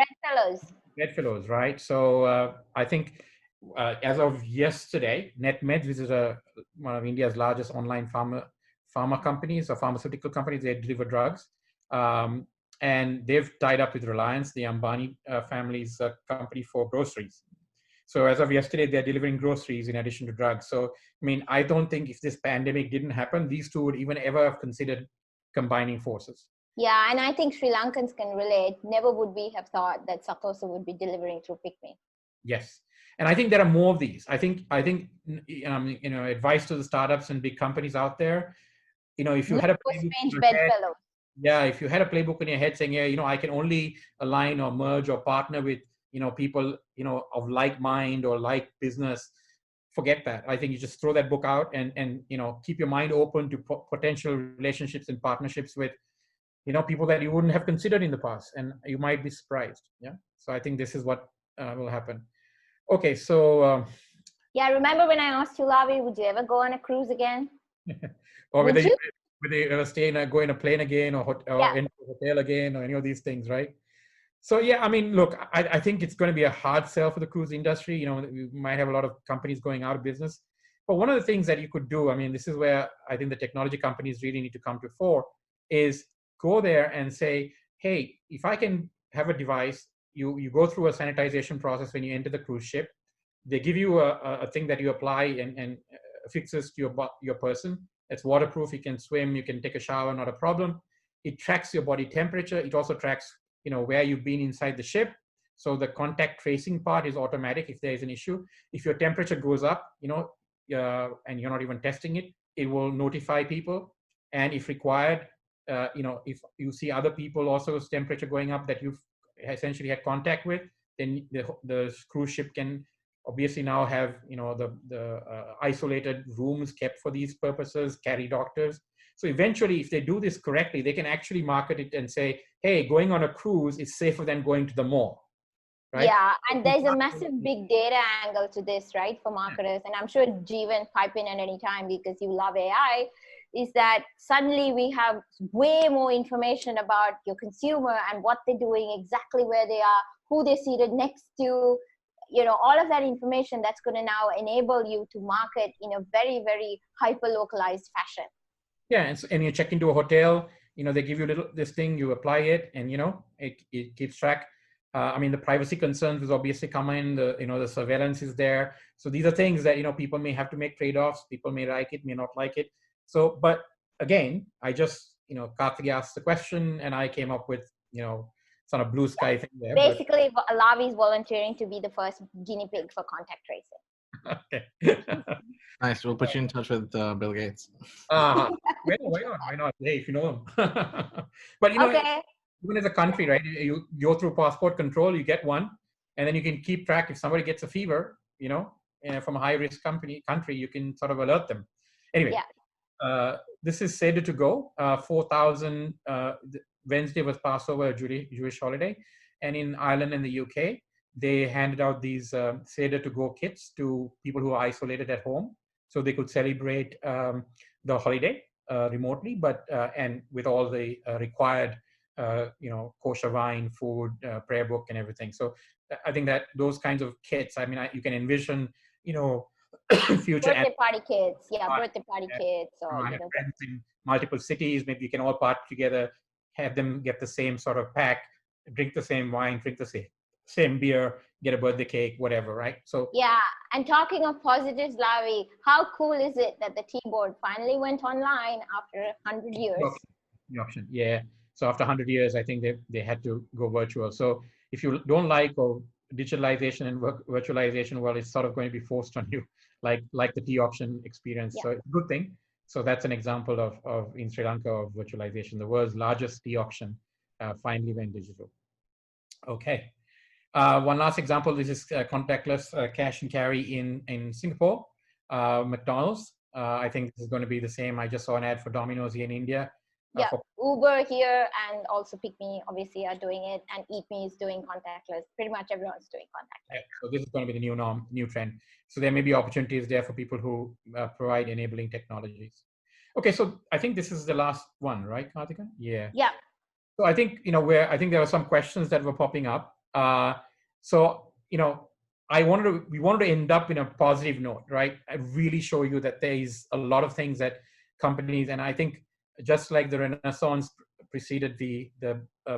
Bedfellows, right? So I think as of yesterday, NetMeds, which is one of India's largest online pharma companies or pharmaceutical companies, they deliver drugs, and they've tied up with Reliance, the Ambani family's company for groceries. So as of yesterday, they're delivering groceries in addition to drugs. So, I don't think if this pandemic didn't happen, these two would even ever have considered combining forces. Yeah, and I think Sri Lankans can relate. Never would we have thought that Satosa would be delivering through PicMe. Yes. And I think there are more of these. I think advice to the startups and big companies out there, if you had a playbook if you had a playbook in your head saying, I can only align or merge or partner with, people, of like mind or like business, forget that. I think you just throw that book out and keep your mind open to potential relationships and partnerships with, people that you wouldn't have considered in the past, and you might be surprised. Yeah. So I think this is what will happen. Okay. So. Remember when I asked you, Lavi, would you ever go on a cruise again? Or whether you ever go in a plane again or in a hotel again or any of these things, right? So look, I think it's going to be a hard sell for the cruise industry. We might have a lot of companies going out of business. But one of the things that you could do, I mean, this is where I think the technology companies really need to come to fore, is go there and say, hey, if I can have a device, you go through a sanitization process when you enter the cruise ship. They give you a thing that you apply and affixes to your person. It's waterproof. You can swim. You can take a shower. Not a problem. It tracks your body temperature. It also tracks, where you've been inside the ship. So the contact tracing part is automatic if there is an issue. If your temperature goes up, and you're not even testing it, it will notify people. And if required, if you see other people also temperature going up that you've essentially had contact with, then the cruise ship can obviously now have the isolated rooms kept for these purposes, carry doctors. So eventually, if they do this correctly, they can actually market it and say, hey, going on a cruise is safer than going to the mall. Right? Yeah, and there's a massive big data angle to this, right, for marketers. And I'm sure Jeevan, pipe in at any time because you love AI, is that suddenly we have way more information about your consumer and what they're doing, exactly where they are, who they're seated next to, all of that information that's going to now enable you to market in a very, very hyper-localized fashion. Yeah, and you check into a hotel, they give you this thing, you apply it, and it keeps track. I mean, the privacy concerns will obviously come in. The surveillance is there. So these are things that people may have to make trade-offs. People may like it, may not like it. So, but again, I just Karthik asked the question, and I came up with sort of blue sky thing there. Basically, Alavi is volunteering to be the first guinea pig for contact tracing. Okay. Nice. We'll put you in touch with Bill Gates. Why not? Why not? Hey, if you know him. But okay. Even as a country, right? You go through passport control, you get one, and then you can keep track. If somebody gets a fever, from a high-risk country, you can sort of alert them. Anyway, this is Seder to go. 4,000. Wednesday was Passover, a Jewish holiday, and in Ireland and the UK, they handed out these Seder to go kits to people who are isolated at home, so they could celebrate the holiday remotely, but and with all the required. Kosher wine, food, prayer book, and everything. So I think that those kinds of kits, I mean, you can envision, future birthday party kits. Yeah, birthday party kits. Or have friends in multiple cities. Maybe you can all part together, have them get the same sort of pack, drink the same wine, drink the same beer, get a birthday cake, whatever, right? So yeah, and talking of positives, Lavi, how cool is it that the T-board finally went online after 100 years? The option, yeah. So after 100 years, I think they had to go virtual. So if you don't like digitalization and virtualization, well, it's sort of going to be forced on you, like the T option experience. Yeah. So it's a good thing. So that's an example of in Sri Lanka of virtualization. The world's largest T auction finally went digital. Okay. One last example. This is contactless cash and carry in Singapore. McDonald's. I think this is going to be the same. I just saw an ad for Domino's here in India. Yeah, Uber here and also Pick Me obviously are doing it, and Eat Me is doing contactless. Pretty much everyone's doing contactless. Yeah, so this is going to be the new norm, new trend. So there may be opportunities there for people who provide enabling technologies. Okay, so I think this is the last one, right, Karthika? Yeah. Yeah. So I think I think there were some questions that were popping up. So we wanted to end up in a positive note, right? I really show you that there is a lot of things that companies, and I think. Just like the Renaissance preceded the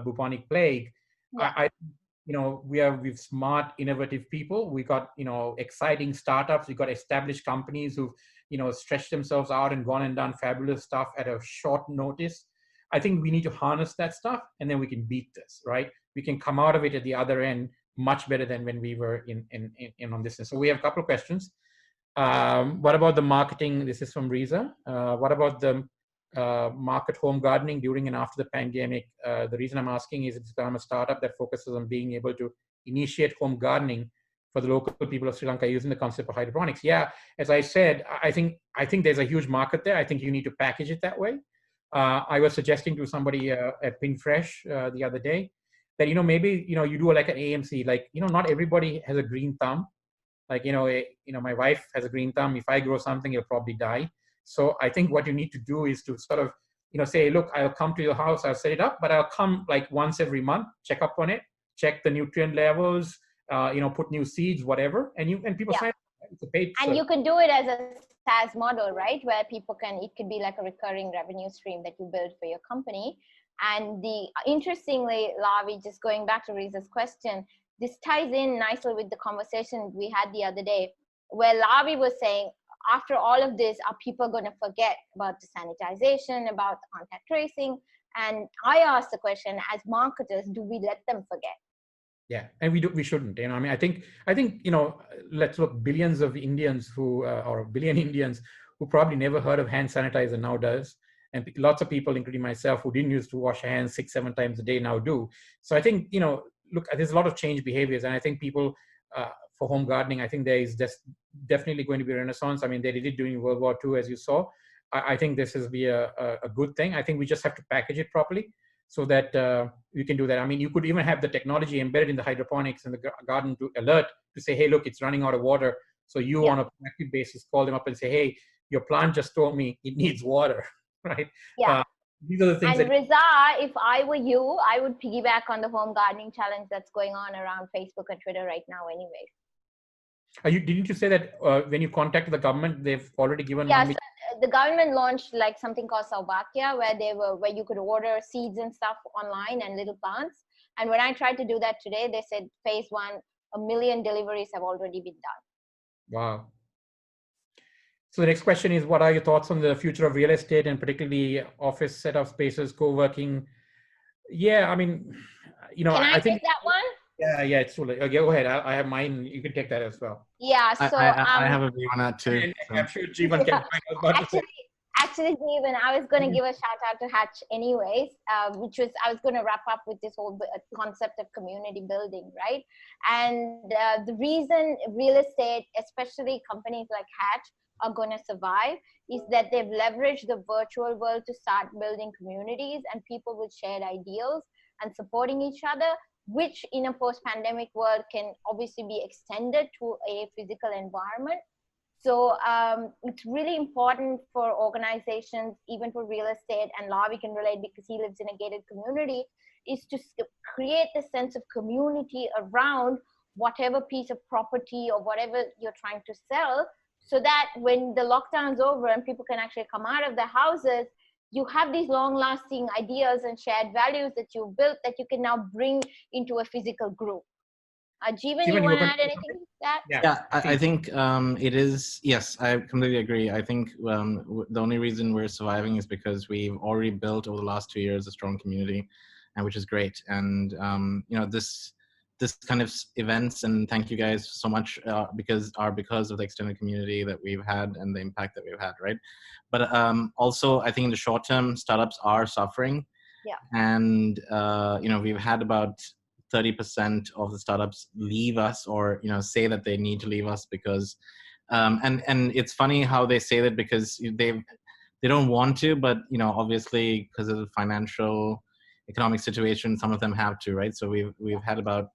bubonic plague, yeah. We've smart, innovative people. We got exciting startups. We got established companies who've stretched themselves out and gone and done fabulous stuff at a short notice. I think we need to harness that stuff, and then we can beat this, right? We can come out of it at the other end much better than when we were in on this. So we have a couple of questions. What about the marketing? This is from Riza. What about the market home gardening during and after the pandemic? The reason I'm asking is I'm a startup that focuses on being able to initiate home gardening for the local people of Sri Lanka using the concept of hydroponics. Yeah, as I said, I think there's a huge market there. I think you need to package it that way. I was suggesting to somebody at PinFresh the other day that maybe you do like an AMC, like not everybody has a green thumb. Like my wife has a green thumb. If I grow something, it'll probably die. So I think what you need to do is to sort of, say, look, I'll come to your house, I'll set it up, but I'll come like once every month, check up on it, check the nutrient levels, put new seeds, whatever, and people sign up. It's a paid and service. You can do it as a SaaS model, right? Where people it could be like a recurring revenue stream that you build for your company. And interestingly, Lavi, just going back to Riza's question, this ties in nicely with the conversation we had the other day, where Lavi was saying, after all of this, are people going to forget about the sanitization, about the contact tracing? And I asked the question, as marketers, do we let them forget? Yeah, and we shouldn't. I mean, I think let's look, billions of Indians who or a billion Indians who probably never heard of hand sanitizer now does, and lots of people, including myself, who didn't used to wash their hands 6-7 times a day now do. So I think look, there's a lot of change behaviors, and I think people for home gardening, I think there is definitely going to be a renaissance. I mean, they did it during World War II, as you saw. I think this is be a good thing. I think we just have to package it properly so that we can do that. I mean, you could even have the technology embedded in the hydroponics and the garden to alert to say, hey, look, it's running out of water. So you on a proactive basis call them up and say, hey, your plant just told me it needs water, right? Yeah. These are the things. And Riza, if I were you, I would piggyback on the home gardening challenge that's going on around Facebook and Twitter right now anyways. Didn't you say that when you contacted the government, they've already given? Yes, the government launched like something called Saubhagya, where you could order seeds and stuff online and little plants. And when I tried to do that today, they said phase 1, 1 million deliveries have already been done. Wow. So the next question is, what are your thoughts on the future of real estate and particularly office set of spaces, co-working? Yeah, I mean, Can I think that one? Yeah, it's too late. Okay, go ahead. I have mine. You can take that as well. Yeah, so I have a view on that too. So. I'm sure Jeevan can. Actually, Jeevan, I was going to give a shout out to Hatch anyways, I was going to wrap up with this whole concept of community building, right? And the reason real estate, especially companies like Hatch, are going to survive is that they've leveraged the virtual world to start building communities and people with shared ideals and supporting each other, which in a post-pandemic world can obviously be extended to a physical environment. So it's really important for organizations, even for real estate, and Lavi can relate because he lives in a gated community, is to create the sense of community around whatever piece of property or whatever you're trying to sell, so that when the lockdown's over and people can actually come out of their houses, you have these long-lasting ideas and shared values that you've built that you can now bring into a physical group. Jeevan, you want to add anything to that? Yeah, I think it is, yes, I completely agree. I think the only reason we're surviving is because we've already built over the last 2 years a strong community, and which is great. And this kind of events, and thank you guys so much because of the extended community that we've had and the impact that we've had, right? But also, I think in the short term, startups are suffering. Yeah. And we've had about 30% of the startups leave us, or say that they need to leave us because and it's funny how they say that, because they don't want to, but obviously because of the financial economic situation, some of them have to, right? So we've had about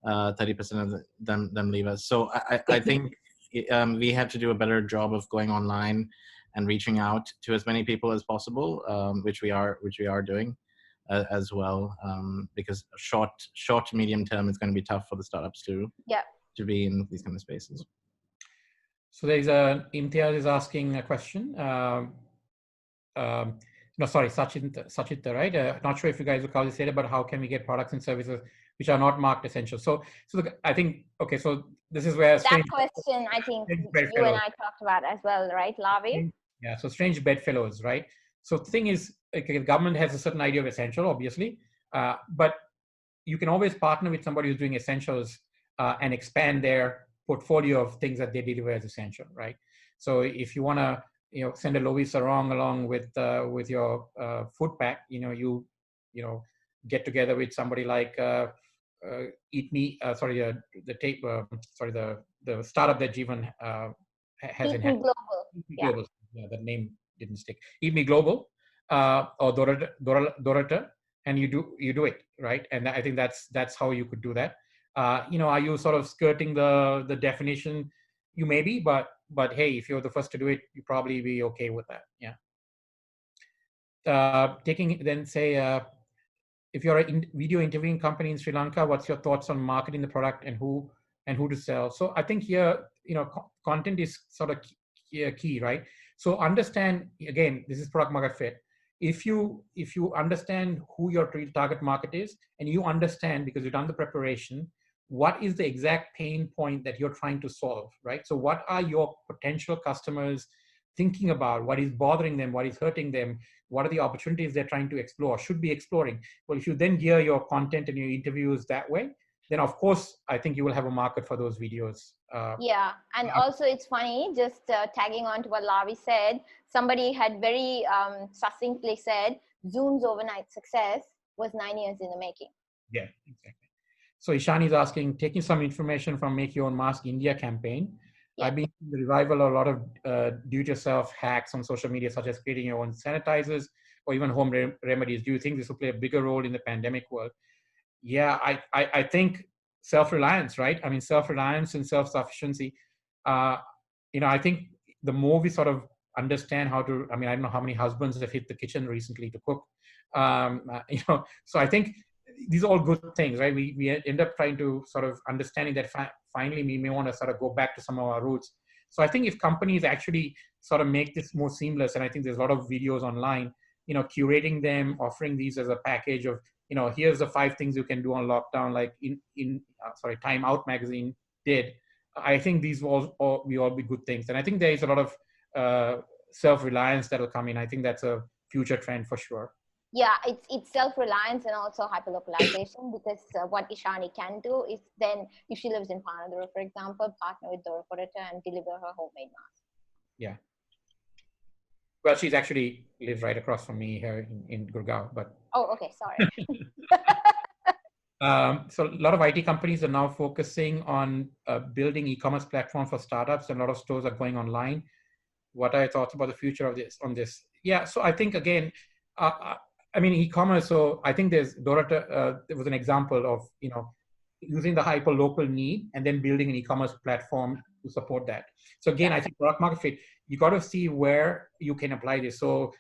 30% of them leave us. So I think we have to do a better job of going online and reaching out to as many people as possible, which we are doing as well, because short to medium term is going to be tough for the startups to be in these kind of spaces. So there's Imtiaz is asking a question. Sachita, right? Not sure if you guys will call this later, but how can we get products and services which are not marked essential? So I think, okay, so this is where that question I think you and I talked about as well, right, Lavi? Yeah, so strange bedfellows, right? So the thing is, okay, the government has a certain idea of essential, obviously, but you can always partner with somebody who's doing essentials and expand their portfolio of things that they deliver as essential, right? So if you want to, send a Lovi sarong along with your food pack, you get together with somebody like Eat Me, the startup that Jeevan has in Global. Global. Yeah, the name didn't stick. Eat Me Global or Dorata, and you do it, right? And I think that's how you could do that. Are you sort of skirting the definition? You may be, but hey, if you're the first to do it, you probably be okay with that. Yeah. If you're a video interviewing company in Sri Lanka, what's your thoughts on marketing the product and who to sell? So I think here, content is sort of key, right? So understand, again, this is product market fit. If you understand who your target market is, and you understand, because you've done the preparation, what is the exact pain point that you're trying to solve, right? So what are your potential customers thinking about? What is bothering them? What is hurting them? What are the opportunities they're trying to explore, should be exploring? Well, if you then gear your content and your interviews that way, then of course, I think you will have a market for those videos. Yeah, and also it's funny, just tagging on to what Lavi said, somebody had very succinctly said, Zoom's overnight success was 9 years in the making. Yeah, exactly. So Ishani is asking, taking some information from Make Your Own Mask India campaign. Yeah. I've been in the revival of a lot of do-it-yourself hacks on social media, such as creating your own sanitizers or even home remedies. Do you think this will play a bigger role in the pandemic world? Yeah, I think self-reliance, right? I mean, self-reliance and self-sufficiency. I think the more we sort of understand how to, I mean, I don't know how many husbands have hit the kitchen recently to cook. So I think these are all good things, right? We end up trying to sort of understanding that finally we may want to sort of go back to some of our roots. So I think if companies actually sort of make this more seamless, and I think there's a lot of videos online, curating them, offering these as a package of, here's the 5 things you can do on lockdown, like Time Out magazine did. I think these will all be good things. And I think there is a lot of self-reliance that will come in. I think that's a future trend for sure. Yeah, it's self-reliance and also hyperlocalization, because what Ishani can do is then, if she lives in Panadura, for example, partner with Dora Porter and deliver her homemade mask. Yeah. Well, she's actually lives right across from me here in Gurgaon, but. Oh, okay, sorry. So a lot of IT companies are now focusing on building e-commerce platforms for startups, and a lot of stores are going online. What are your thoughts about the future of this? Yeah, so I think again, I mean, e-commerce. So I think there was an example of using the hyper local need and then building an e-commerce platform to support that. So again, I think product market fit. You got to see where you can apply this. So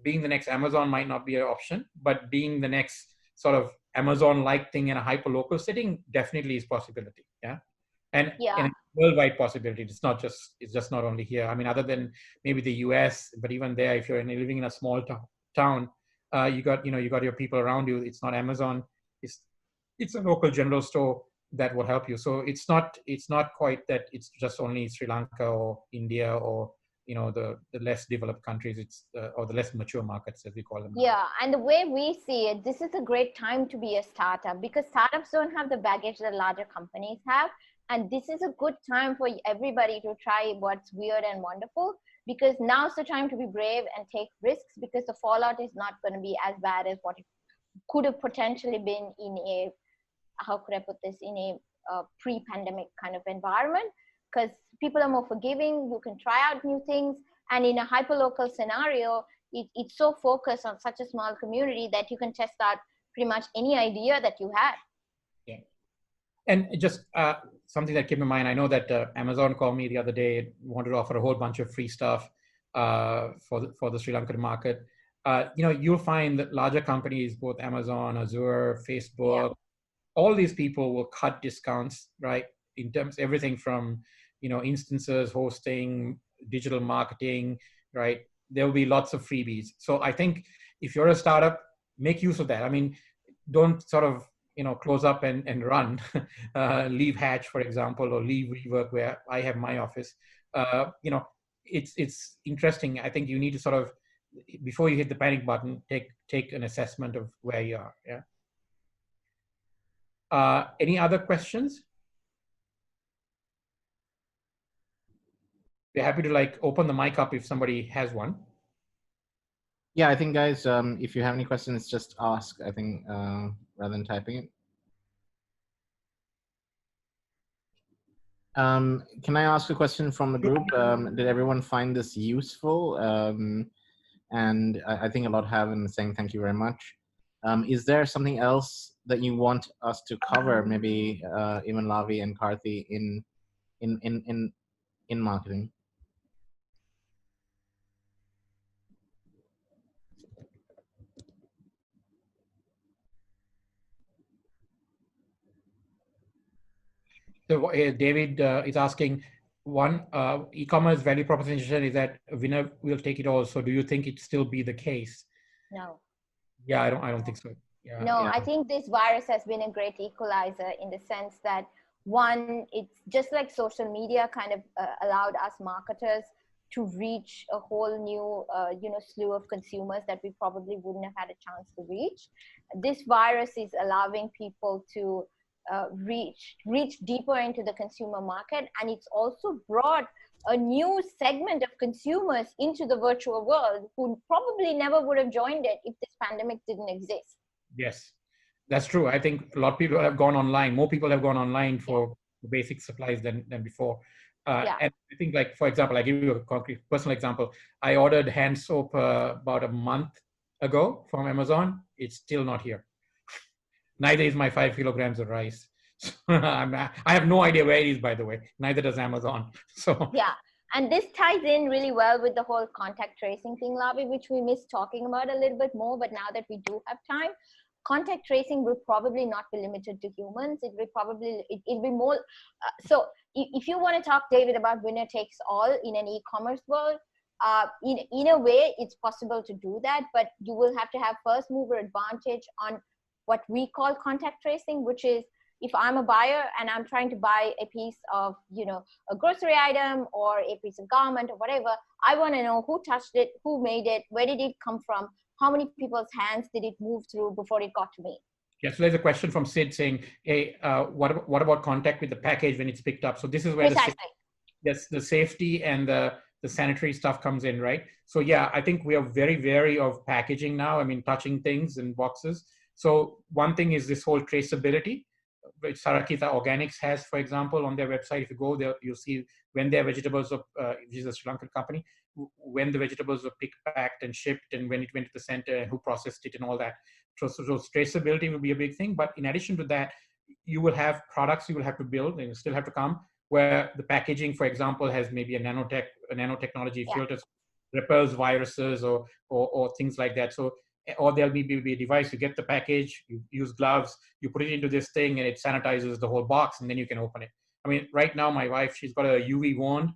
being the next Amazon might not be an option, but being the next sort of Amazon-like thing in a hyper-local setting definitely is possibility. Yeah, and a worldwide possibility. It's just not only here. I mean, other than maybe the US, but even there, if you're living in a small town, you got your people around you. It's not Amazon. It's a local general store that will help you. So it's not quite that it's just only Sri Lanka or India or the less developed countries, or the less mature markets, as we call them. Yeah, and the way we see it, this is a great time to be a startup, because startups don't have the baggage that larger companies have. And this is a good time for everybody to try what's weird and wonderful, because now's the time to be brave and take risks, because the fallout is not going to be as bad as what it could have potentially been in a, how could I put this, in a pre-pandemic kind of environment, because people are more forgiving. You can try out new things. And in a hyper-local scenario, it's so focused on such a small community that you can test out pretty much any idea that you had. Yeah. And just something that came in mind, I know that Amazon called me the other day, wanted to offer a whole bunch of free stuff for the Sri Lankan market. You'll find that larger companies, both Amazon, Azure, Facebook, all these people will cut discounts, right? In terms of everything from, instances, hosting, digital marketing, right? There will be lots of freebies. So I think if you're a startup, make use of that. I mean, don't sort of, close up and run, leave Hatch, for example, or leave WeWork, where I have my office. It's interesting. I think you need to sort of, before you hit the panic button, take an assessment of where you are. Yeah. Any other questions? We're happy to open the mic up if somebody has one. Yeah, I think guys, if you have any questions, just ask, I think, rather than typing it. Can I ask a question from the group? Did everyone find this useful? And I think a lot have, and saying thank you very much. Is there something else that you want us to cover, maybe even Lavi and Karthi in marketing? So David is asking, One, e-commerce value proposition is that a winner will take it all. So do you think it still be the case? No. Yeah, I don't think so. Yeah. No, Yeah. I think this virus has been a great equalizer in the sense that one, it's just like social media kind of allowed us marketers to reach a whole new, slew of consumers that we probably wouldn't have had a chance to reach. This virus is allowing people to reach deeper into the consumer market, and it's also brought a new segment of consumers into the virtual world who probably never would have joined it if this pandemic didn't exist. Yes, that's true. I think a lot of people have gone online. More people have gone online for basic supplies than before. Yeah. And I think, like, for example, I give you a concrete personal example. I ordered hand soap about a month ago from Amazon. It's still not here. Neither is my 5 kilograms of rice. So I have no idea where it is, by the way. Neither does Amazon. So Yeah. And this ties in really well with the whole contact tracing thing, Lavi, which we missed talking about a little bit more. But now that we do have time, contact tracing will probably not be limited to humans. It will probably, it'll be more. So if you want to talk, David, about winner takes all in an e-commerce world, in a way, it's possible to do that. But you will have to have first mover advantage on what we call contact tracing, which is if I'm a buyer and I'm trying to buy a piece of, a grocery item or a piece of garment or whatever, I want to know who touched it, who made it, where did it come from, how many people's hands did it move through before it got to me. yeah, so there's a question from Sid saying, hey, what about contact with the package when it's picked up? So this is where Precisely. the safety and the sanitary stuff comes in, right? So yeah, I think we are very wary of packaging now. I mean, touching things in boxes. So one thing is this whole traceability, which Sarakita Organics has, for example, on their website. If you go there, you'll see when their vegetables, which is a Sri Lankan company, when the vegetables were picked, packed, and shipped, and when it went to the center, and who processed it, and all that. So traceability will be a big thing. But in addition to that, you will have products you will have to build, and you still have to come where the packaging, for example, has maybe a nanotechnology Yeah. filters, repels viruses or things like that. So or there'll be a device. You get the package, you use gloves, you put it into this thing, and it sanitizes the whole box, and then you can open it. I mean, right now, my wife, she's got a UV wand,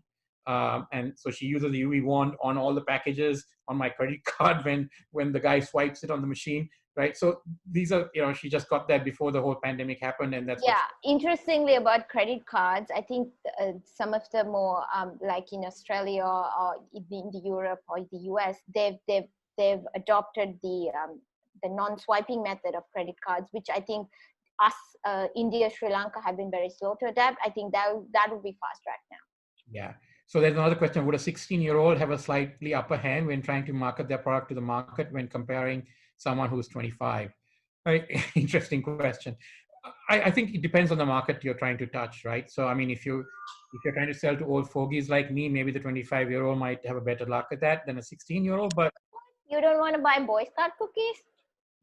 and so she uses the UV wand on all the packages on my credit card when the guy swipes it on the machine, right? So these are, she just got that before the whole pandemic happened, and that's Interestingly about credit cards, I think some of the more like in Australia or in the Europe or the US, they've adopted the non-swiping method of credit cards, which I think us, India, Sri Lanka have been very slow to adapt. I think that would be fast right now. Yeah. So there's another question: would a 16-year-old have a slightly upper hand when trying to market their product to the market when comparing someone who's 25? Right. Interesting question. I think it depends on the market you're trying to touch, right? So I mean, if you're trying to sell to old fogies like me, maybe the 25-year-old might have a better luck at that than a 16-year-old. But you don't want to buy Boy Scout cookies?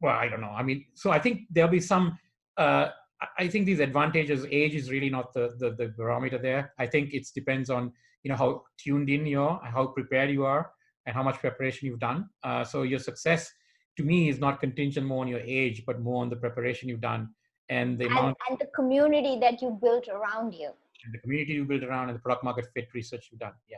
Well, I don't know. I mean, so I think there'll be some. I think these advantages. Age is really not the barometer there. I think it depends on how tuned in you are, how prepared you are, and how much preparation you've done. So your success, to me, is not contingent more on your age, but more on the preparation you've done and the amount and the community that you built around you. And the community you build around and the product market fit research you've done. Yeah.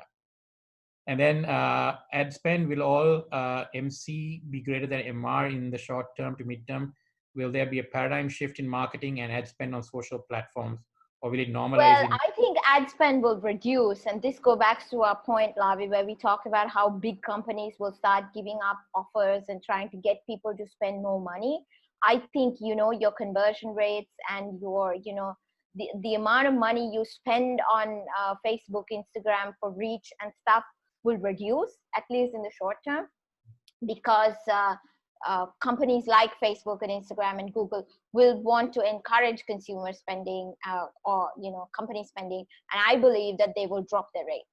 And then ad spend, will all MC be greater than MR in the short term to midterm? Will there be a paradigm shift in marketing and ad spend on social platforms, or will it normalize? Well, I think ad spend will reduce, and this goes back to our point, Lavi, where we talked about how big companies will start giving up offers and trying to get people to spend more money. I think your conversion rates and your the amount of money you spend on Facebook, Instagram for reach and stuff will reduce, at least in the short term, because companies like Facebook and Instagram and Google will want to encourage consumer spending or company spending, and I believe that they will drop their rates.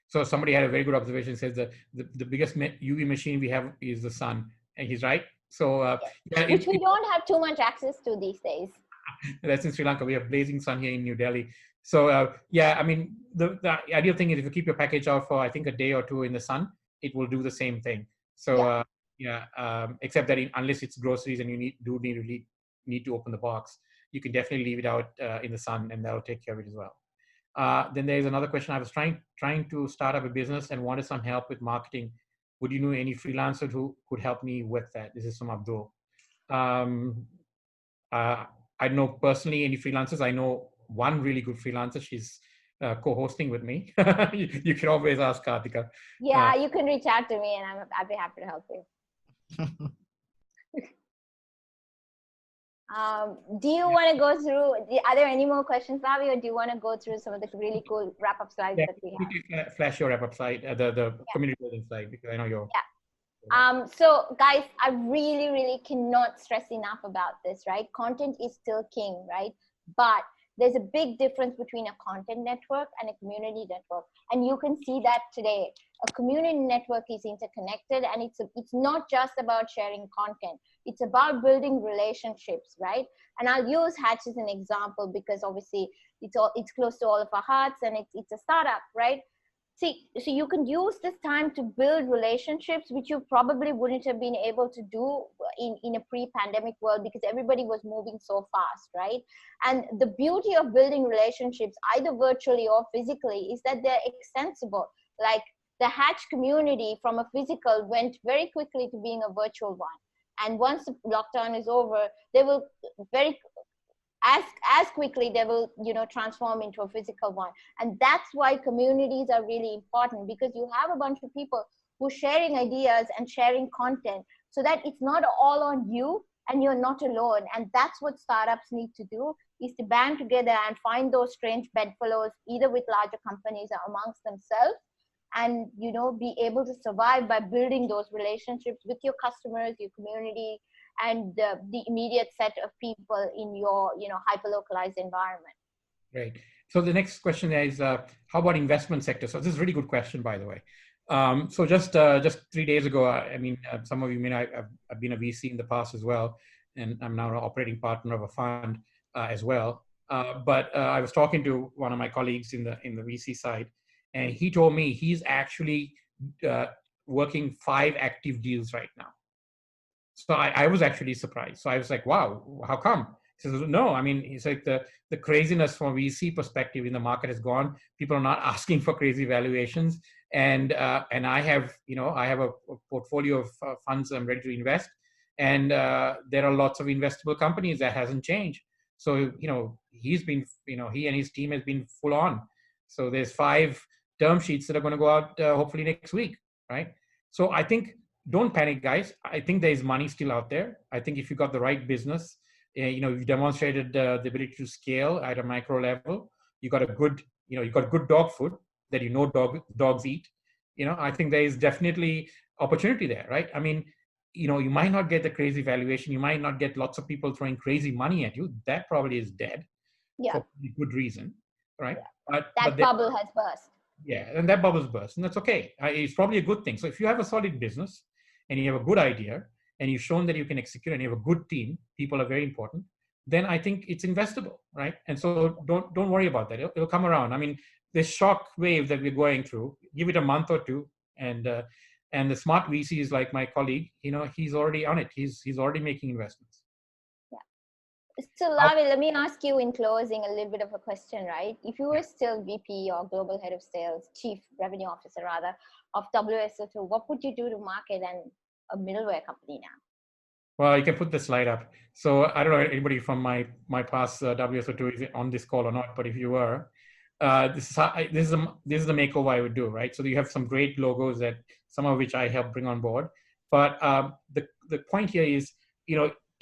So somebody had a very good observation. Says that the biggest UV machine we have is the sun, and he's right. So which we don't have too much access to these days. That's in Sri Lanka. We have blazing sun here in New Delhi. So yeah, I mean the ideal thing is if you keep your package out for I think a day or two in the sun, it will do the same thing. So except that unless it's groceries and you need to open the box, you can definitely leave it out in the sun, and that'll take care of it as well. Then there's another question. I was trying to start up a business and wanted some help with marketing. Would you know any freelancers who could help me with that? This is from Abdul. Um, I know personally any freelancers. I know one really good freelancer. She's co-hosting with me. You can always ask Kartika. Yeah, you can reach out to me and I'd be happy to help you. Do you want to go through, are there any more questions, Ravi, or do you want to go through some of the really cool wrap-up slides that we have? You can flash your wrap-up slide, the community building slide, because I know you're... Yeah. So guys, I really, really cannot stress enough about this, right? Content is still king, right? But there's a big difference between a content network and a community network. And you can see that today. A community network is interconnected, and it's not just about sharing content. It's about building relationships, right? And I'll use Hatch as an example because obviously it's close to all of our hearts, and it's a startup, right? See, so you can use this time to build relationships, which you probably wouldn't have been able to do in a pre-pandemic world because everybody was moving so fast, right? And the beauty of building relationships, either virtually or physically, is that they're extensible. Like the Hatch community from a physical went very quickly to being a virtual one. And once the lockdown is over, they will as quickly they will transform into a physical one. And that's why communities are really important, because you have a bunch of people who are sharing ideas and sharing content, so that it's not all on you and you're not alone. And that's what startups need to do, is to band together and find those strange bedfellows, either with larger companies or amongst themselves, and be able to survive by building those relationships with your customers, your community, and the immediate set of people in your hyper-localized environment. Right. So the next question is, how about investment sector? So this is a really good question, by the way. So just 3 days ago, I mean, some of you may know I've been a VC in the past as well, and I'm now an operating partner of a fund as well. But I was talking to one of my colleagues in the VC side, and he told me he's actually working 5 active deals right now. So I was actually surprised. So I was like, wow, how come? He says, no, I mean, he's like the craziness from a VC perspective in the market is gone. People are not asking for crazy valuations. And I have a portfolio of funds I'm ready to invest. And there are lots of investable companies that hasn't changed. So, he and his team has been full on. So there's 5 term sheets that are going to go out hopefully next week, right? So I think, don't panic, guys. I think there is money still out there. I think if you got the right business, you've demonstrated the ability to scale at a micro level. You got a good, you got good dog food that dogs eat. I think there is definitely opportunity there, right? I mean, you might not get the crazy valuation. You might not get lots of people throwing crazy money at you. That probably is dead for good reason, right? Yeah. But that bubble has burst. Yeah, and that bubble's burst, and that's okay. It's probably a good thing. So if you have a solid business and you have a good idea and you've shown that you can execute and you have a good team, people are very important, then I think it's investable, right? And so don't worry about that. It'll come around. I mean, this shock wave that we're going through, give it a month or two, and the smart VCs like my colleague, he's already on it. He's already making investments. So Lavi, let me ask you in closing a little bit of a question, right? If you were still VP or Global Head of Sales, Chief Revenue Officer rather, of WSO2, what would you do to market a middleware company now? Well, you can put the slide up. So I don't know anybody from my past WSO2 is on this call or not, but if you were, this is the makeover I would do, right? So you have some great logos that some of which I helped bring on board, but the point here is,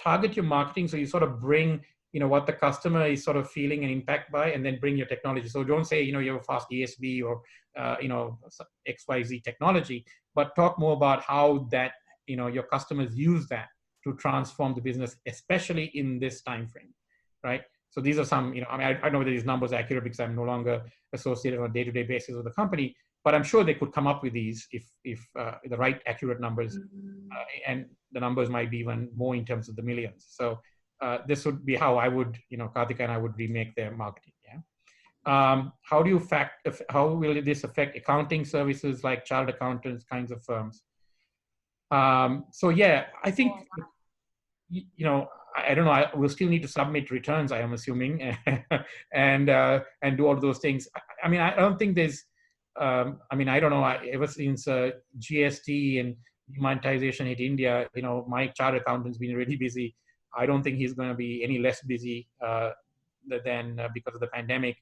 target your marketing so you sort of bring what the customer is sort of feeling and impact by, and then bring your technology. So don't say you have a fast ESB or XYZ technology, but talk more about how that your customers use that to transform the business, especially in this time frame, right? So these are some, I mean, I know that these numbers are accurate because I'm no longer associated on a day-to-day basis with the company, but I'm sure they could come up with these if the right accurate numbers, and the numbers might be even more in terms of the millions. So this would be how I would, Karthika and I would remake their marketing. Yeah. How will this affect accounting services like chartered accountants kinds of firms? So yeah, I think you know, I don't know. We'll still need to submit returns, I am assuming, and do all of those things. I mean, I don't think there's. I mean, I don't know. Ever since GST and demonetization hit India, you know, my chartered accountant's been really busy. I don't think he's going to be any less busy than because of the pandemic.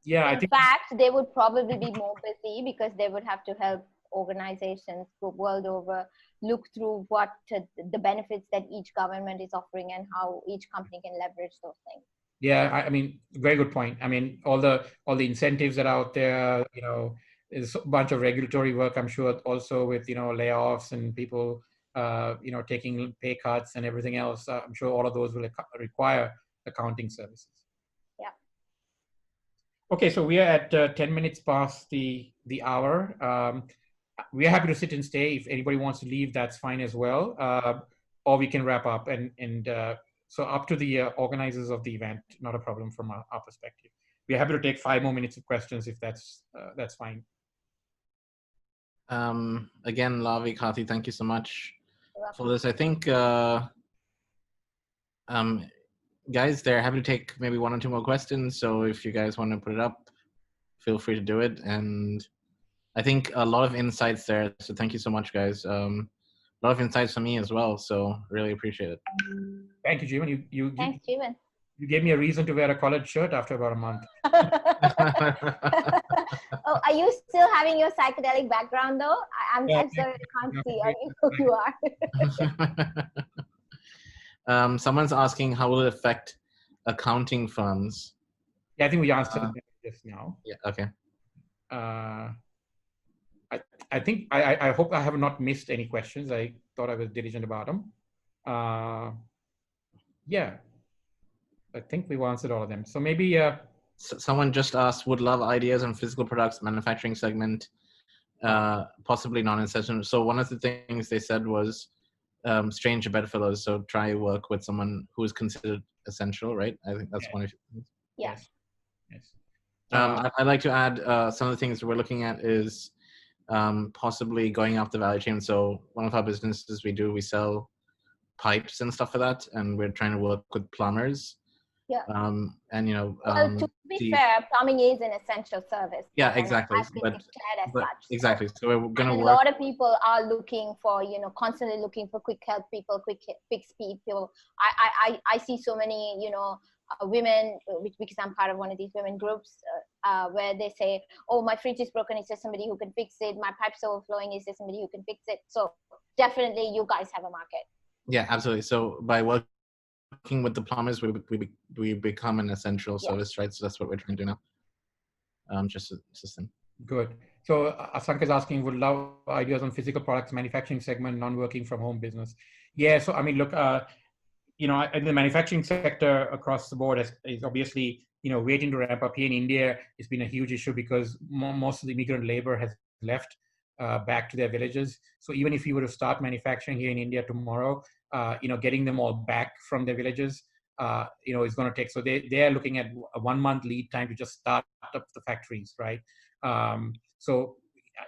Yeah, I In think. fact, they would probably be more busy because they would have to help organizations the world over look through what the benefits that each government is offering and how each company can leverage those things. Yeah, I mean, very good point. I mean, all the incentives that are out there, you know, there's a bunch of regulatory work, I'm sure, also with, you know, layoffs and people, you know, taking pay cuts and everything else. I'm sure all of those will require accounting services. Yeah. Okay, so we are at 10 minutes past the hour. We are happy to sit and stay. If anybody wants to leave, that's fine as well. Or we can wrap up and so up to the organizers of the event, not a problem from our perspective. We're happy to take 5 more minutes of questions if that's fine. Again, Lavi, Kati, thank you so much for this. I think, guys, they're happy to take maybe 1 or 2 more questions. So if you guys want to put it up, feel free to do it. And I think a lot of insights there. So thank you so much, guys. A lot of insights for me as well. So really appreciate it. Thank you, Jeevan. Thanks, Jeevan. You gave me a reason to wear a collared shirt after about a month. Oh, are you still having your psychedelic background though? I'm sorry, I can't see who you are. Someone's asking how will it affect accounting firms? Yeah, I think we answered that just now. Yeah. Okay. I think I hope I have not missed any questions. I thought I was diligent about them. Yeah, I think we've answered all of them. So maybe someone just asked, would love ideas on physical products manufacturing segment, possibly non-essential. So one of the things they said was stranger bedfellows. So try work with someone who is considered essential, right? I think that's one of the things. Yes. Yes. I'd like to add some of the things we're looking at is possibly going up the value chain. So one of our businesses we sell pipes and stuff for that, and we're trying to work with plumbers. Yeah. And you know, well, to be fair, plumbing is an essential service. Yeah, exactly. But such. Exactly. So we're going to work. A lot of people are looking for, you know, constantly looking for quick help people, quick fix people. I see so many, you know, women, because I'm part of one of these women groups, where they say, oh, my fridge is broken, is there somebody who can fix it? My pipe's overflowing, is there somebody who can fix it? So definitely you guys have a market. Yeah, absolutely. So by working with the plumbers, we become an essential service, right? So that's what we're trying to do now. Just a system. Good. So Asanka is asking, would love ideas on physical products, manufacturing segment, non-working from home business. Yeah. So I mean, look, you know, the manufacturing sector across the board is obviously, you know, waiting to ramp up. Here in India, it's been a huge issue because most of the immigrant labor has left back to their villages. So even if you were to start manufacturing here in India tomorrow, you know, getting them all back from their villages, you know, is going to take. So they are looking at a 1 month lead time to just start up the factories, right? So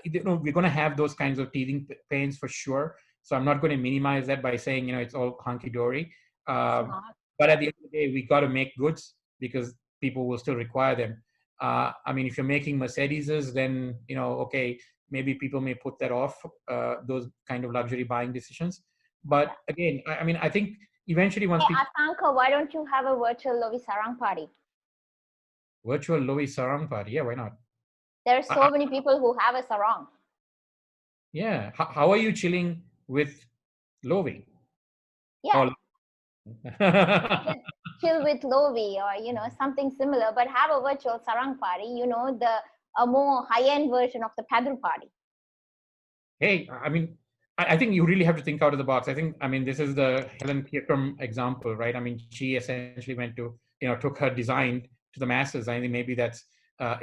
you know, we're going to have those kinds of teething pains for sure. So I'm not going to minimize that by saying, you know, it's all hunky dory. But at the end of the day, we got to make goods because people will still require them. I mean, if you're making Mercedeses, then, you know, okay, maybe people may put that off, those kind of luxury buying decisions. But again, I mean, I think eventually once people... Asanka, why don't you have a virtual Lovi Sarang party? Virtual Lovi Sarang party? Yeah, why not? There are so many people who have a sarong. Yeah. How are you chilling with Lovi? Yeah. Chill with Lovi or, you know, something similar, but have a virtual sarang party, you know, a more high-end version of the Padru party. Hey, I mean, I think you really have to think out of the box. I mean, this is the Helen Piercom example, right? I mean, she essentially went to, you know, took her design to the masses. I think maybe that's,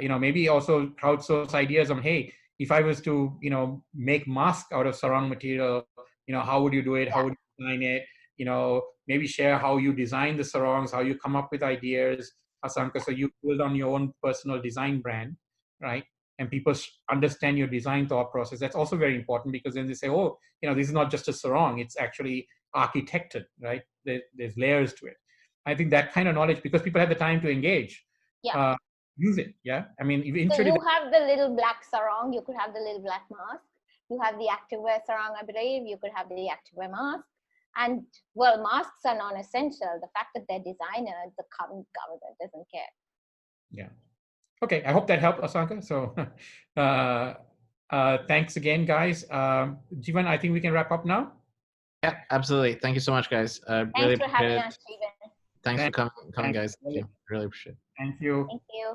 you know, maybe also crowdsource ideas on, hey, if I was to, you know, make mask out of sarong material, you know, how would you do it? How would you design it? You know, maybe share how you design the sarongs, how you come up with ideas, Asanka, so you build on your own personal design brand, right? and people understand your design thought process, that's also very important, because then they say, oh, this is not just a sarong, it's actually architected, right? There's layers to it. I think that kind of knowledge, because people have the time to engage, Yeah. use it. Yeah. I mean, So eventually you have the little black sarong, you could have the little black mask. You have the activewear sarong, I believe. You could have the activewear mask. And well, masks are non-essential. The fact that they're designers, the government doesn't care. Yeah. Okay. I hope that helped, Asanka. So thanks again, guys. Jivan, I think we can wrap up now. Yeah, absolutely. Thank you so much, guys. Thanks Really for having appreciate it. us, Steven. Thanks for coming, Thanks. guys. Yeah, really appreciate it. Thank you. Thank you.